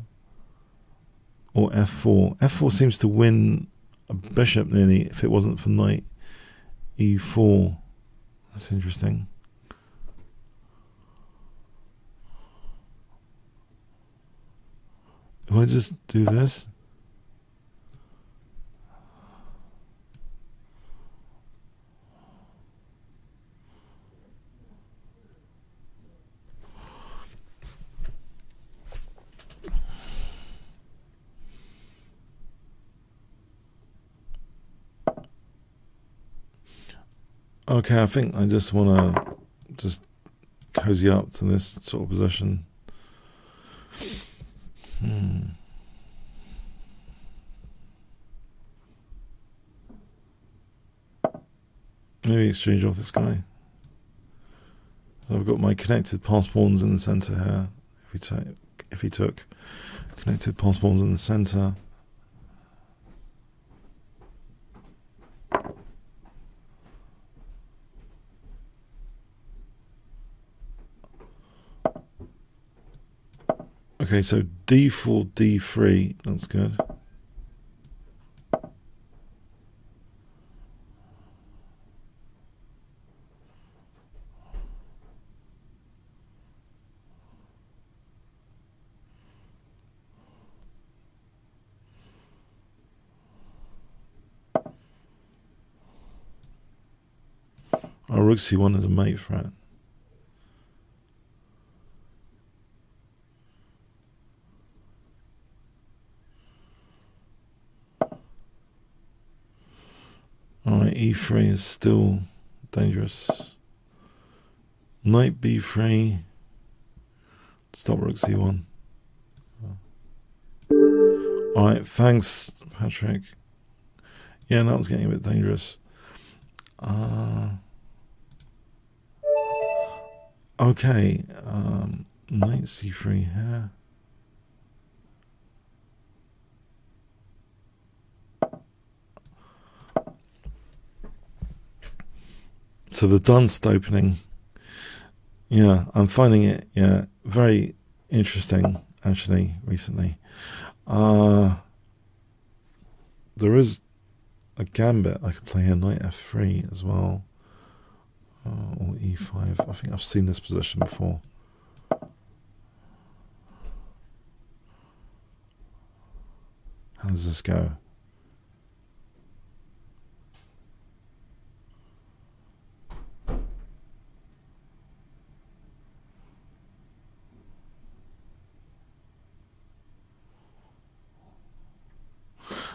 or f4. f4 seems to win a bishop nearly if it wasn't for knight e4. That's interesting. Do I just do this? Okay, I think I just want to just cozy up to this sort of position. Maybe exchange off this guy. So I've got my connected pass pawns in the centre here. If he took connected pass pawns in the centre. Okay, so d4, d3 looks good. Our rook c1 is a mate threat. Alright, e3 is still dangerous. Knight b3. Stop rook c1. Alright, thanks, Patrick. Yeah, that was getting a bit dangerous. Okay, knight c3 here. So the Dunst opening, yeah, I'm finding it, yeah, very interesting, actually, recently. There is a gambit I could play here, knight f3 as well, or e5. I think I've seen this position before. How does this go?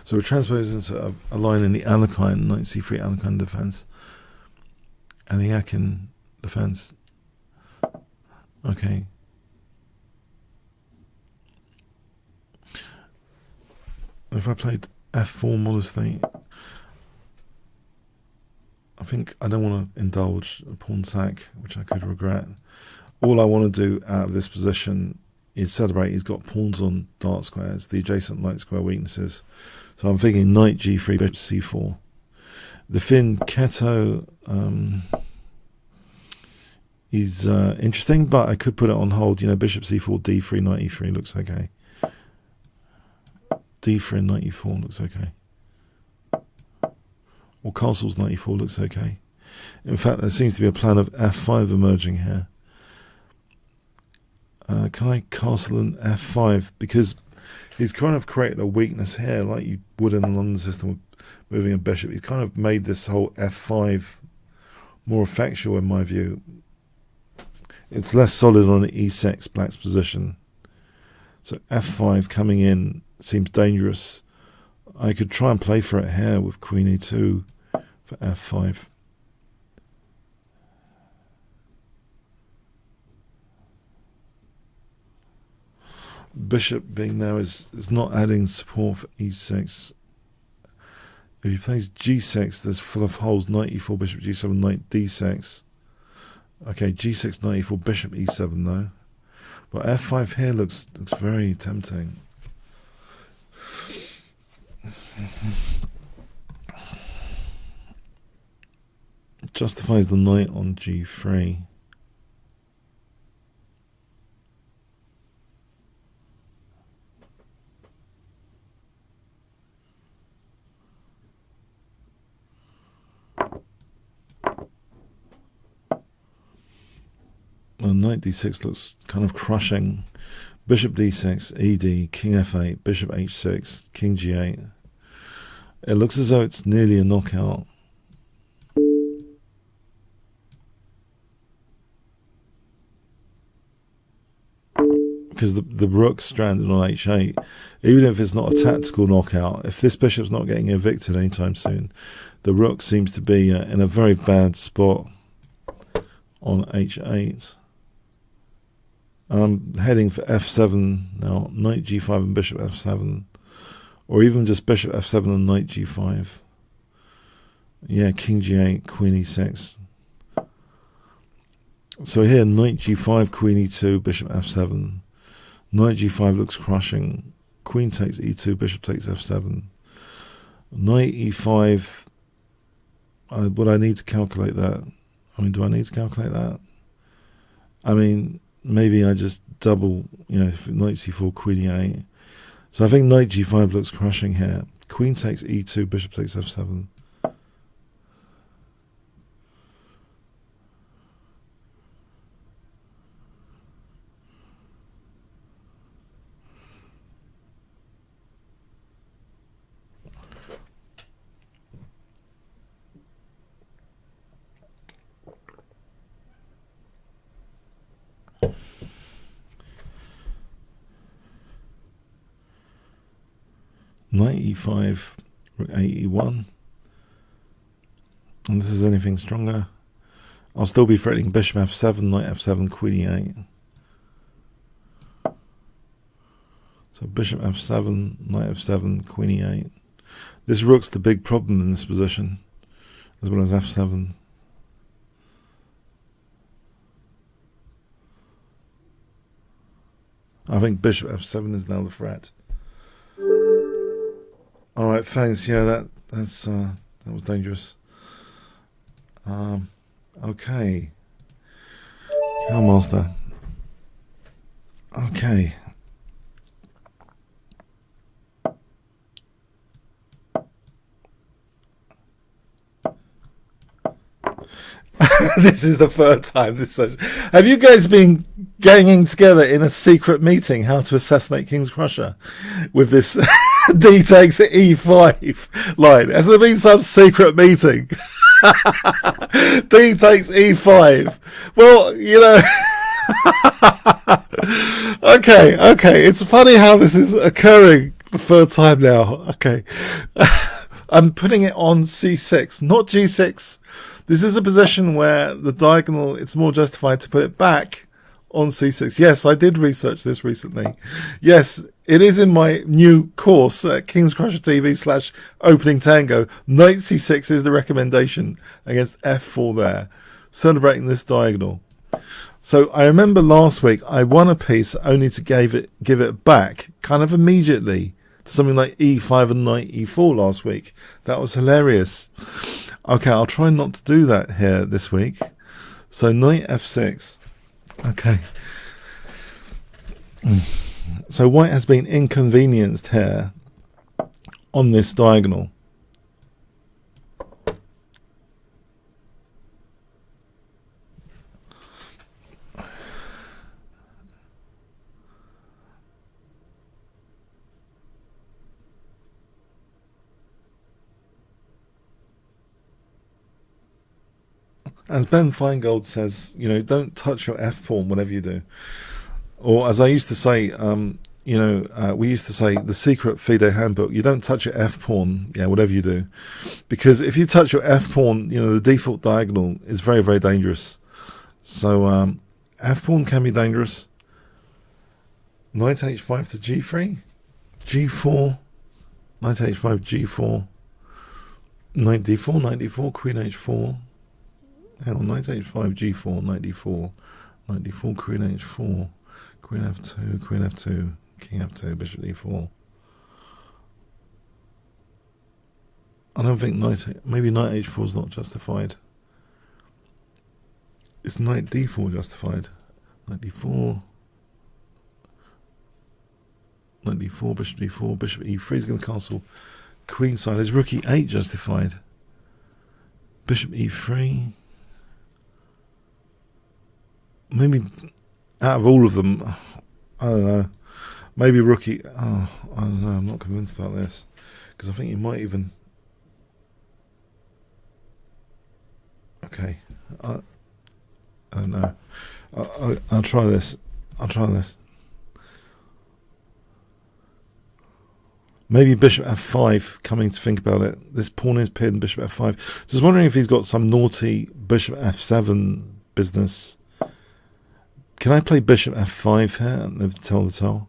So we're transposing into a line in the Alekhine, knight c3 Alekhine defense, and the Akin defense. Okay. If I played f4 modestly, I think I don't want to indulge a pawn sack, which I could regret. All I want to do out of this position is celebrate he's got pawns on dark squares, the adjacent light square weaknesses. So I'm thinking knight g3, bishop c4. The Finn Keto is interesting, but I could put it on hold. You know, bishop c4, d3, knight e3 looks okay. d3 knight e4 looks okay. Or castles knight e4 looks okay. In fact, there seems to be a plan of f5 emerging here. Can I castle an f5? Because he's kind of created a weakness here, like you would in the London system with moving a bishop. He's kind of made this whole f5 more effectual, in my view. It's less solid on e6, black's position. So f5 coming in seems dangerous. I could try and play for it here with queen e2 for f5. Bishop being now is not adding support for e6. If he plays g6, there's full of holes. Knight e4, bishop g7, knight d6. Okay, g6, knight e4, bishop e7 though. But f5 here looks very tempting. It justifies the knight on g3. Well, knight d6 looks kind of crushing. Bishop d6, ed, king f8, bishop h6, king g8. It looks as though it's nearly a knockout. Because the rook's stranded on h8. Even if it's not a tactical knockout, if this bishop's not getting evicted anytime soon, the rook seems to be in a very bad spot on h8. I'm heading for f7 now, knight g5 and bishop f7, or even just bishop f7 and knight g5. Yeah, king g8, queen e6. So here, knight g5, queen e2, bishop f7. Knight g5 looks crushing. Queen takes e2, bishop takes f7. Knight e5. Would I need to calculate that? I mean, do I need to calculate that? I mean, maybe I just double, knight c4, queen e8. So I think knight g5 looks crushing here. Queen takes e2, bishop takes f7. Knight e5, rook a e1. And this is anything stronger. I'll still be threatening bishop f7, knight f7, queen e8. So bishop f7, knight f7, queen e8. This rook's the big problem in this position, as well as f7. I think bishop f7 is now the threat. All right, thanks. Yeah, that was dangerous. Okay. Cow master. Okay. This is the third time this session. Have you guys been ganging together in a secret meeting how to assassinate Kingscrusher with this D takes E5 line? Has there been some secret meeting? D takes E5. Well, okay. It's funny how this is occurring the third time now. Okay. I'm putting it on C6, not G6. This is a position where the diagonal, it's more justified to put it back on C6. Yes, I did research this recently. Yes, it is in my new course at Kingscrusher TV /opening tango. Knight C6 is the recommendation against F4 there, celebrating this diagonal. So I remember last week I won a piece only to give it back kind of immediately to something like E5 and knight E4 last week. That was hilarious. Okay, I'll try not to do that here this week. So knight F6. Okay. So white has been inconvenienced here on this diagonal. As Ben Feingold says, don't touch your F pawn, whatever you do. Or as I used to say, we used to say the secret FIDE handbook, you don't touch your F pawn, whatever you do. Because if you touch your F pawn, the default diagonal is very, very dangerous. So F pawn can be dangerous. Knight H5 to G3, G4, Knight H5, G4, Knight D4, Knight D4, Queen H4. Hang on, Knight H5, G4, Knight D4, Knight D4, Queen H4, Queen F2, Queen F2, King F2, Bishop D4. I don't think maybe Knight H4 is not justified. Is Knight D4 justified? Knight D4, Knight D4, Bishop D4, Bishop E3 is going to castle Queen side. Is Rook E8 justified? Bishop E3. Maybe out of all of them, I don't know. Maybe Rookie. I don't know. I'm not convinced about this because I think you might even. Okay, I don't know. I'll try this. Maybe Bishop F5. Coming to think about it, this pawn is pinned. Bishop F5. Just wondering if he's got some naughty Bishop F7 business. Can I play Bishop F5 here and live to tell the tale?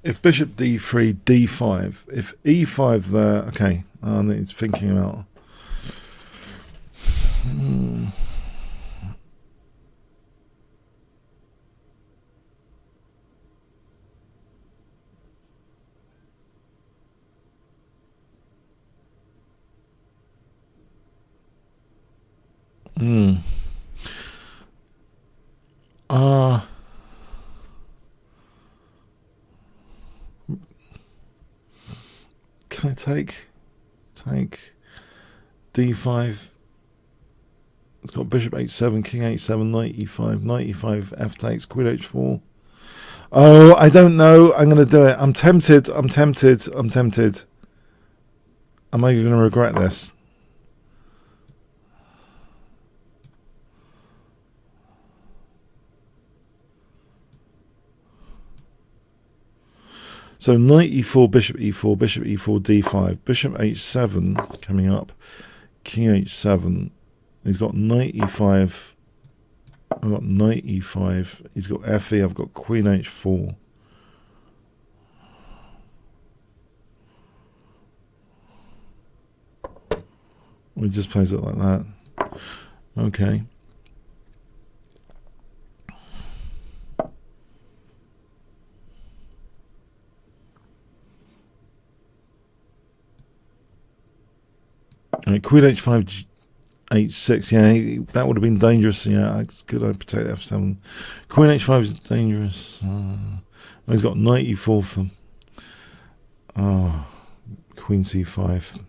If bishop d3, d5, if e5 there, okay, I need thinking about. Can I take d5? It's got bishop h7, king h7, knight e5, knight e5, f takes, queen h4. Oh, I don't know. I'm going to do it. I'm tempted. Am I going to regret this? So knight e4, bishop e4, bishop e4, d5, bishop h7 coming up, king h7. He's got knight e5. I've got knight e5. He's got fe. I've got queen h4. We just plays it like that. Okay. Right, queen h5, h6. Yeah, that would have been dangerous. Yeah, it's good. I protect f7. Queen h5 is dangerous. He's got knight e4 for. Queen c5.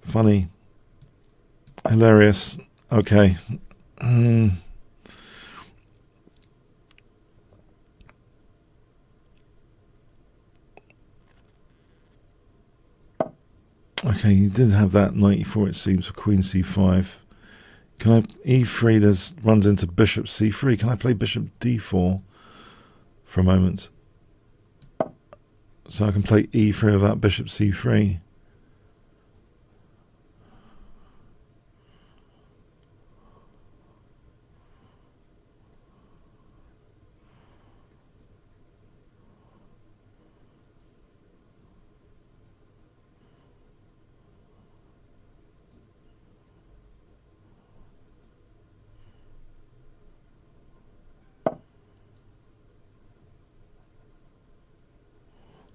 Funny. Hilarious. Okay. Okay, you did have that knight e4, it seems, for queen c5. Can I e3? There's runs into bishop c3. Can I play bishop d4 for a moment? So I can play e3 without bishop c3.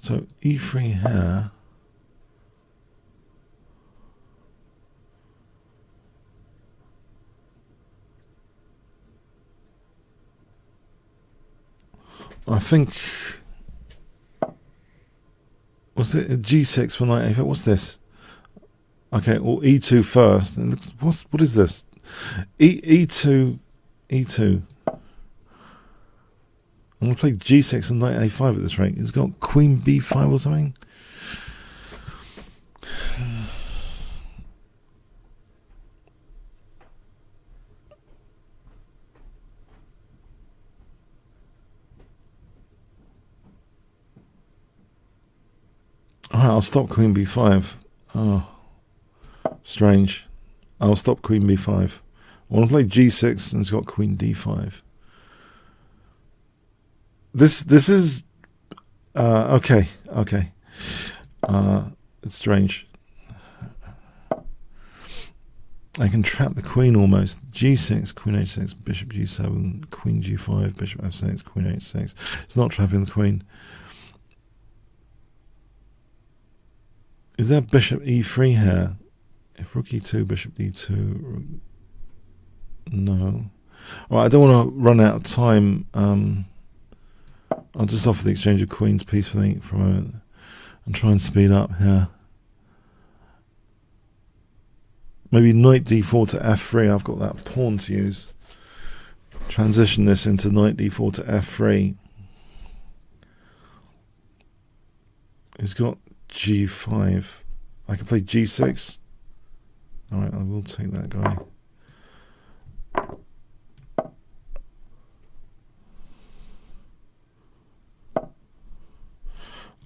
So e3 here. I think, was it a g6 for knight a5? What's this? Okay, well e2 first. What is this? E2. I'm going to play g6 and knight a5 at this rate. It's got queen b5 or something. Alright, I'll stop queen b5. Oh, strange. I'll stop queen b5. I want to play g6 and it's got queen d5. This is okay. It's strange. I can trap the queen almost. g6, queen h6, bishop g7, queen g5, bishop f6, queen h6. It's not trapping the queen. Is there bishop e3 here? If rook e2, bishop d2, no. All right, I don't want to run out of time. I'll just offer the exchange of queens peacefully for a moment and try and speed up here. Maybe knight d4 to f3. I've got that pawn to use. Transition this into knight d4 to f3. He's got g5. I can play g6. Alright, I will take that guy.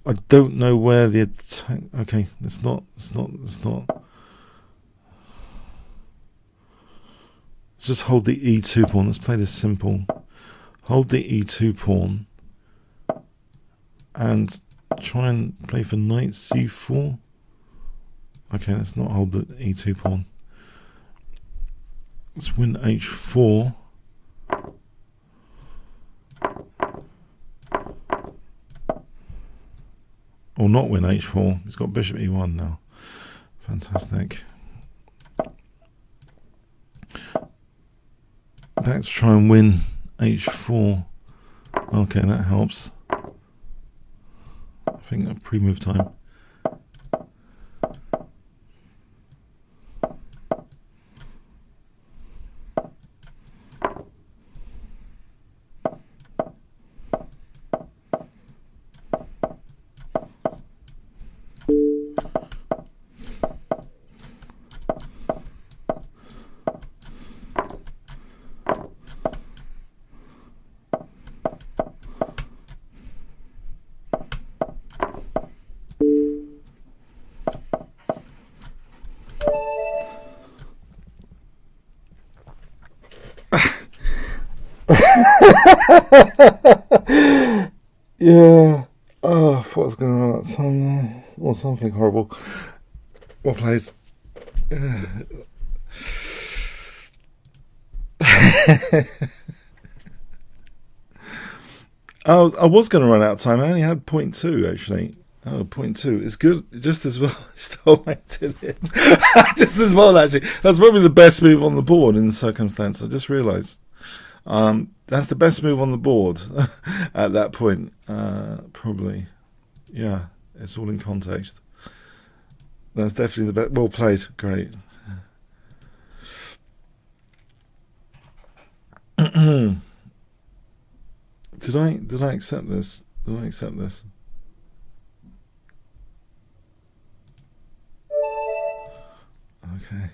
I don't know where the attack. Okay, it's not. Let's just hold the e2 pawn. Let's play this simple. Hold the e2 pawn. and try and play for knight c4. Okay, let's not hold the e2 pawn. Let's win h4. Or not win h4. He's got bishop e1 now. Fantastic. Back to try and win h4. Okay, that helps. I think a pre-move time. Yeah. Oh, I thought I was going to run out of time there. Or something horrible. Well played. I was going to run out of time. I only had 0.2 actually. Oh, 0.2. It's good. Just as well. Still waited in. Just as well actually. That's probably the best move on the board in the circumstance. I just realised. That's the best move on the board at that point. Probably. Yeah. It's all in context. That's definitely the best. Well played. Great. Did I accept this? Did I accept this? Okay.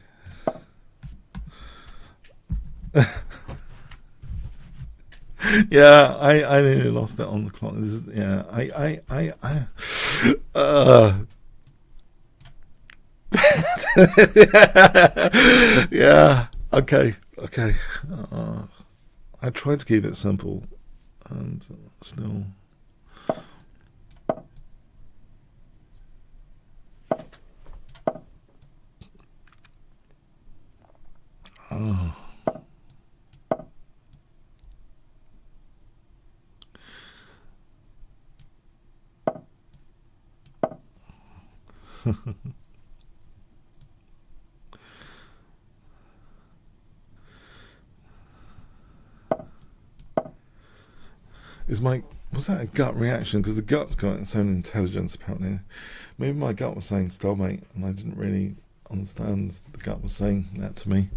Yeah, I nearly lost it on the clock. This is, yeah, yeah, okay. I tried to keep it simple, and still. Oh. Was that a gut reaction? Because the gut's got its own intelligence apparently. Maybe my gut was saying stalemate, and I didn't really understand the gut was saying that to me.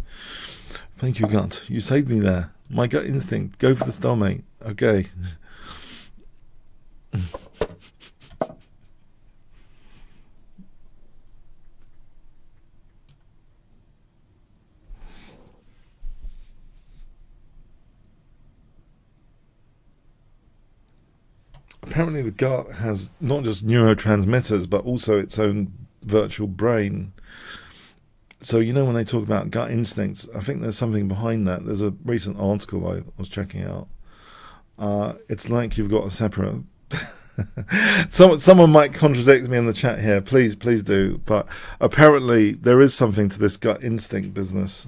Thank you, gut. You saved me there. My gut instinct. Go for the stalemate. Okay. Apparently the gut has not just neurotransmitters, but also its own virtual brain. So, you know, when they talk about gut instincts, I think there's something behind that. There's a recent article I was checking out. It's like you've got a separate... Someone might contradict me in the chat here. Please do. But apparently there is something to this gut instinct business.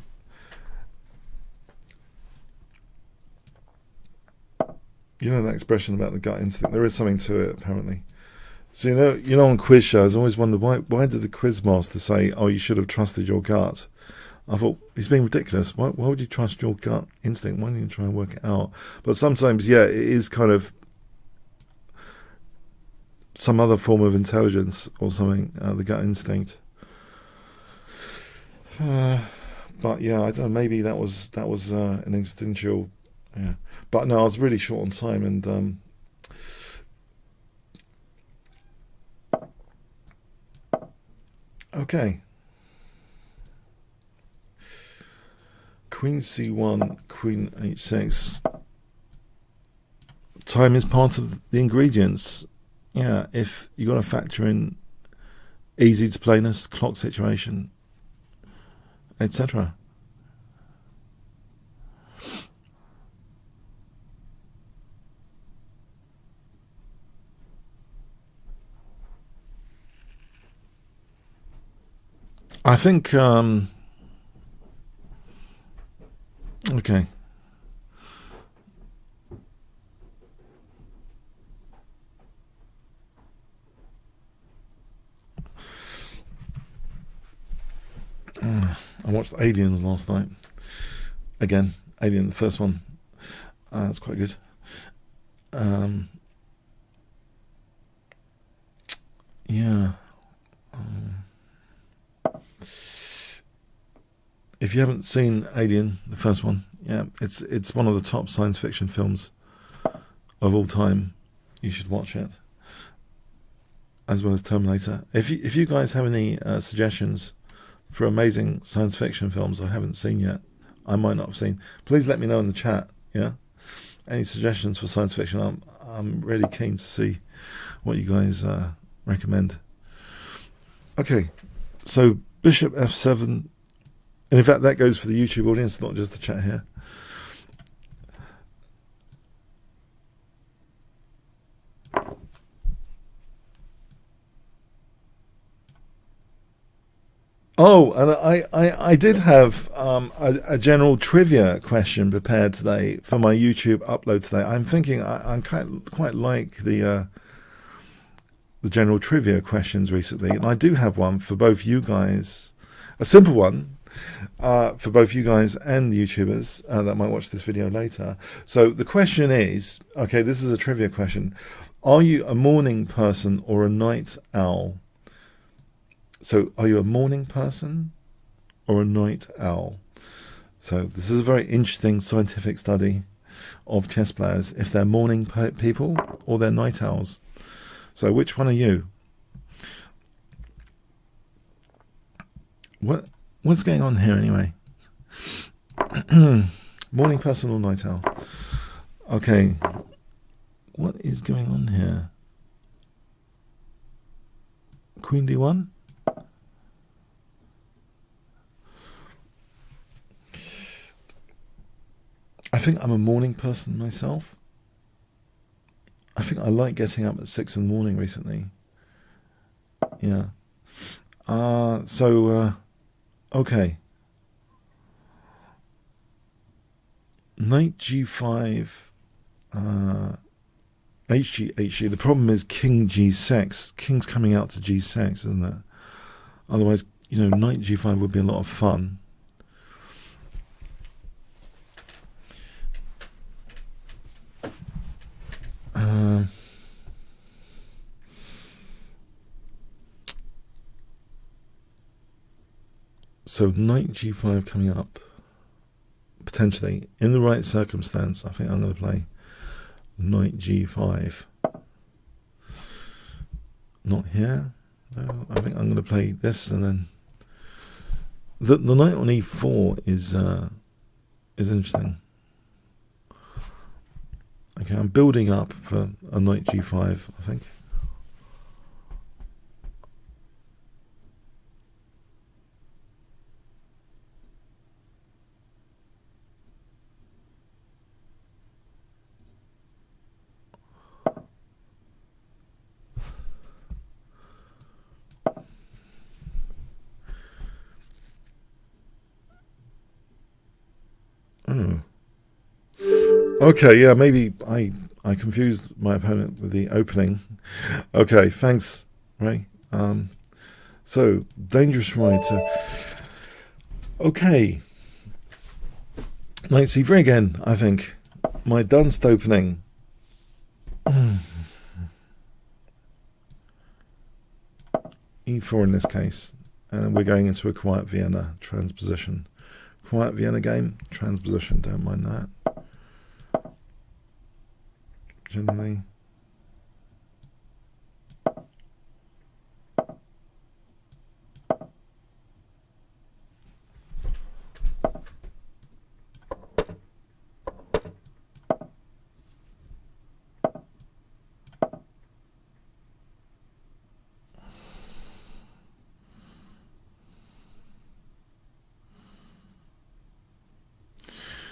You know that expression about the gut instinct? There is something to it, apparently. So, you know, on quiz shows, I always wondered why did the quiz master say, oh, you should have trusted your gut? I thought, he's being ridiculous. Why would you trust your gut instinct? Why don't you try and work it out? But sometimes, yeah, it is kind of some other form of intelligence or something, the gut instinct. But yeah, I don't know, maybe that was an instinctual... Yeah, but no, I was really short on time, and okay. Queen c1, queen h6. Time is part of the ingredients. Yeah, if you got to factor in easy to playness, clock situation, etc. I think, okay. I watched Aliens last night. Again, Alien, the first one. It's quite good. Yeah. If you haven't seen Alien, the first one, yeah, it's one of the top science fiction films of all time. You should watch it, as well as Terminator. If you guys have any suggestions for amazing science fiction films I haven't seen yet, I might not have seen, please let me know in the chat. Yeah, any suggestions for science fiction? I'm really keen to see what you guys recommend. Okay, so Bishop F7, and in fact that goes for the YouTube audience, not just the chat here. Oh, and I did have a general trivia question prepared today for my YouTube upload today. I'm thinking I quite like the general trivia questions recently, and I do have one for both you guys, a simple one for both you guys and the YouTubers that might watch this video later. So the question is, okay, this is a trivia question. Are you a morning person or a night owl? So are you a morning person or a night owl? So this is a very interesting scientific study of chess players, if they're morning people or they're night owls. So which one are you? What's going on here anyway? Morning person or night owl? Okay, what is going on here? Queen D1? I think I'm a morning person myself. I think I like getting up at 6 in the morning recently. Yeah. Okay. Knight G5, HG. The problem is King G6. King's coming out to G6, isn't it? Otherwise, Knight G5 would be a lot of fun. So Knight G5 coming up, potentially in the right circumstance. I think I'm going to play Knight G5. Not here. No, I think I'm going to play this, and then the knight on E4 is interesting. Okay, I'm building up for a Knight G5, I think. Okay, yeah, maybe I confused my opponent with the opening. Okay, thanks, Ray. So, dangerous right. Okay. Knight C3 again, I think. My dunst opening. E4 in this case. And we're going into a quiet Vienna transposition. Quiet Vienna game, transposition, don't mind that. Generally.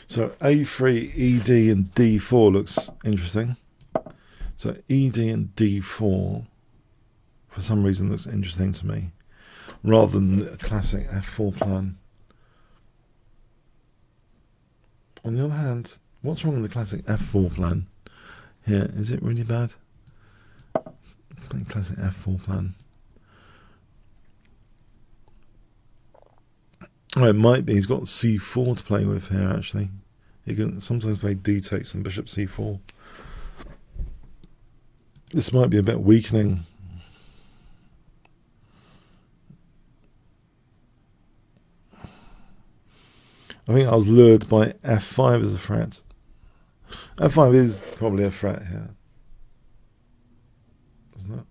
So A3, ED and D4 looks interesting. So ED and D4 for some reason looks interesting to me. rather than a classic f4 plan. On the other hand, what's wrong with the classic f4 plan here? Is it really bad? Classic f4 plan. Oh, it might be. He's got c4 to play with here, actually. He can sometimes play d takes and bishop c4. This might be a bit weakening. I think I was lured by f5 as a threat. f5 is probably a threat here, isn't it?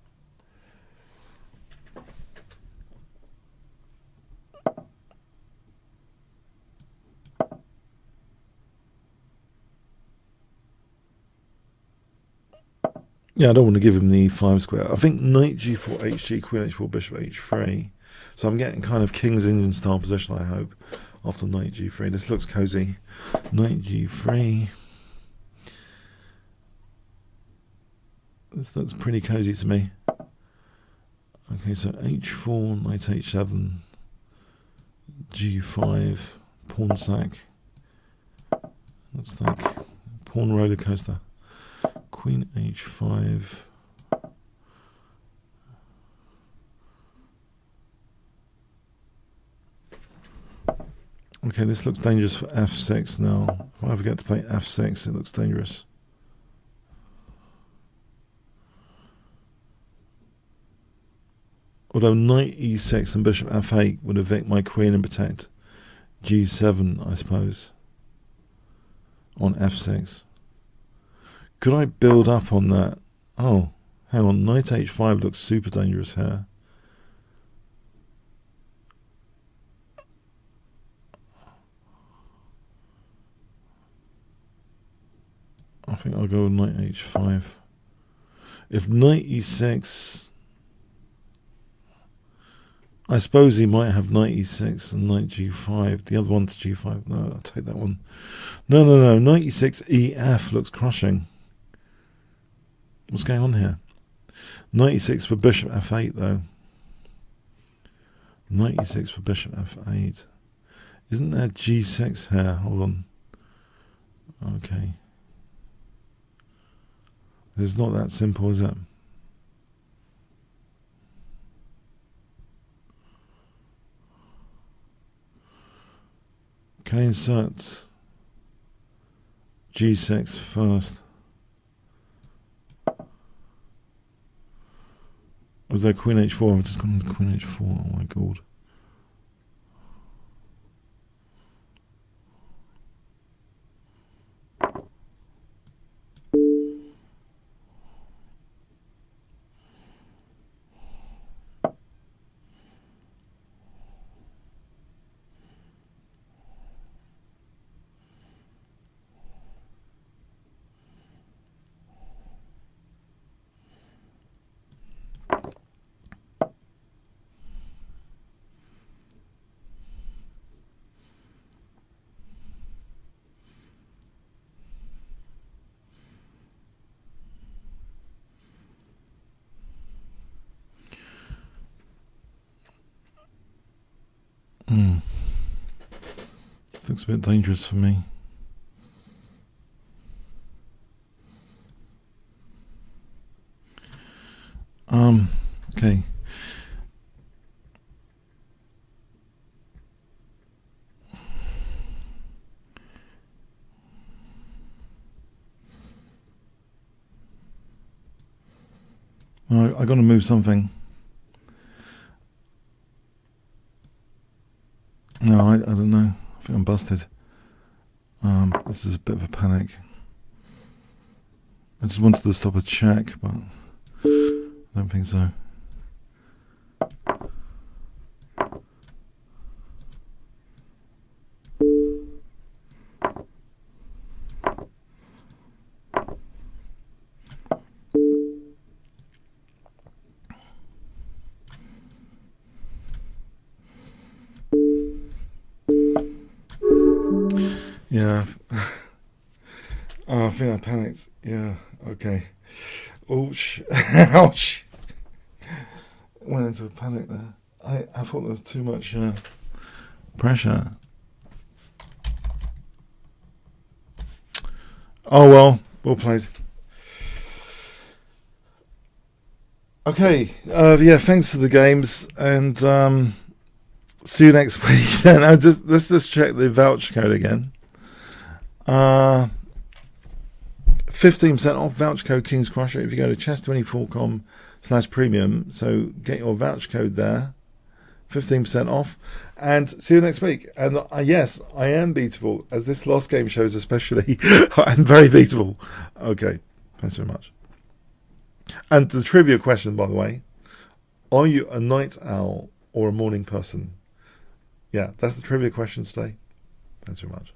Yeah, I don't want to give him the e5 square. I think knight g4, hg, queen h4, bishop h3. So I'm getting kind of King's Indian style position, I hope, after knight g3. This looks cozy. Knight g3. This looks pretty cozy to me. Okay, so h4, knight h7, g5, pawn sack. Looks like pawn roller coaster. Queen h5. Okay, this looks dangerous for f6 now. If I forget to play f6, it looks dangerous. Although knight e6 and bishop f8 would evict my queen and protect g7, I suppose, on f6. Could I build up on that? Oh, hang on. Knight h5 looks super dangerous here. I think I'll go with knight h5. If knight e6... I suppose he might have knight e6 and knight g5. The other one to g5. No, I'll take that one. No. Knight e6, ef looks crushing. What's going on here? Knight e6 for bishop f8, though. Knight e6 for bishop f8. Isn't there g6 here? Hold on. Okay. It's not that simple, is it? Can I insert g6 first? Was there queen h4? I've just gone into queen h4. Oh my god. This looks a bit dangerous for me. Okay. No, I got to move something. No, I don't know. I think I'm busted. This is a bit of a panic. I just wanted to stop a check, but I don't think so. Yeah. Oh, I think I panicked. Yeah, okay. Ouch. Ouch. Went into a panic there. I thought there was too much pressure. Oh well, well played. Okay, yeah, thanks for the games, and see you next week. Then let's just check the voucher code again. 15% off voucher code Kingscrusher if you go to chess24.com/premium. So get your voucher code there. 15% off, and see you next week. And yes, I am beatable, as this last game shows especially. I'm very beatable. Okay, thanks very much. And the trivia question, by the way, are you a night owl or a morning person? Yeah, that's the trivia question today. Thanks very much.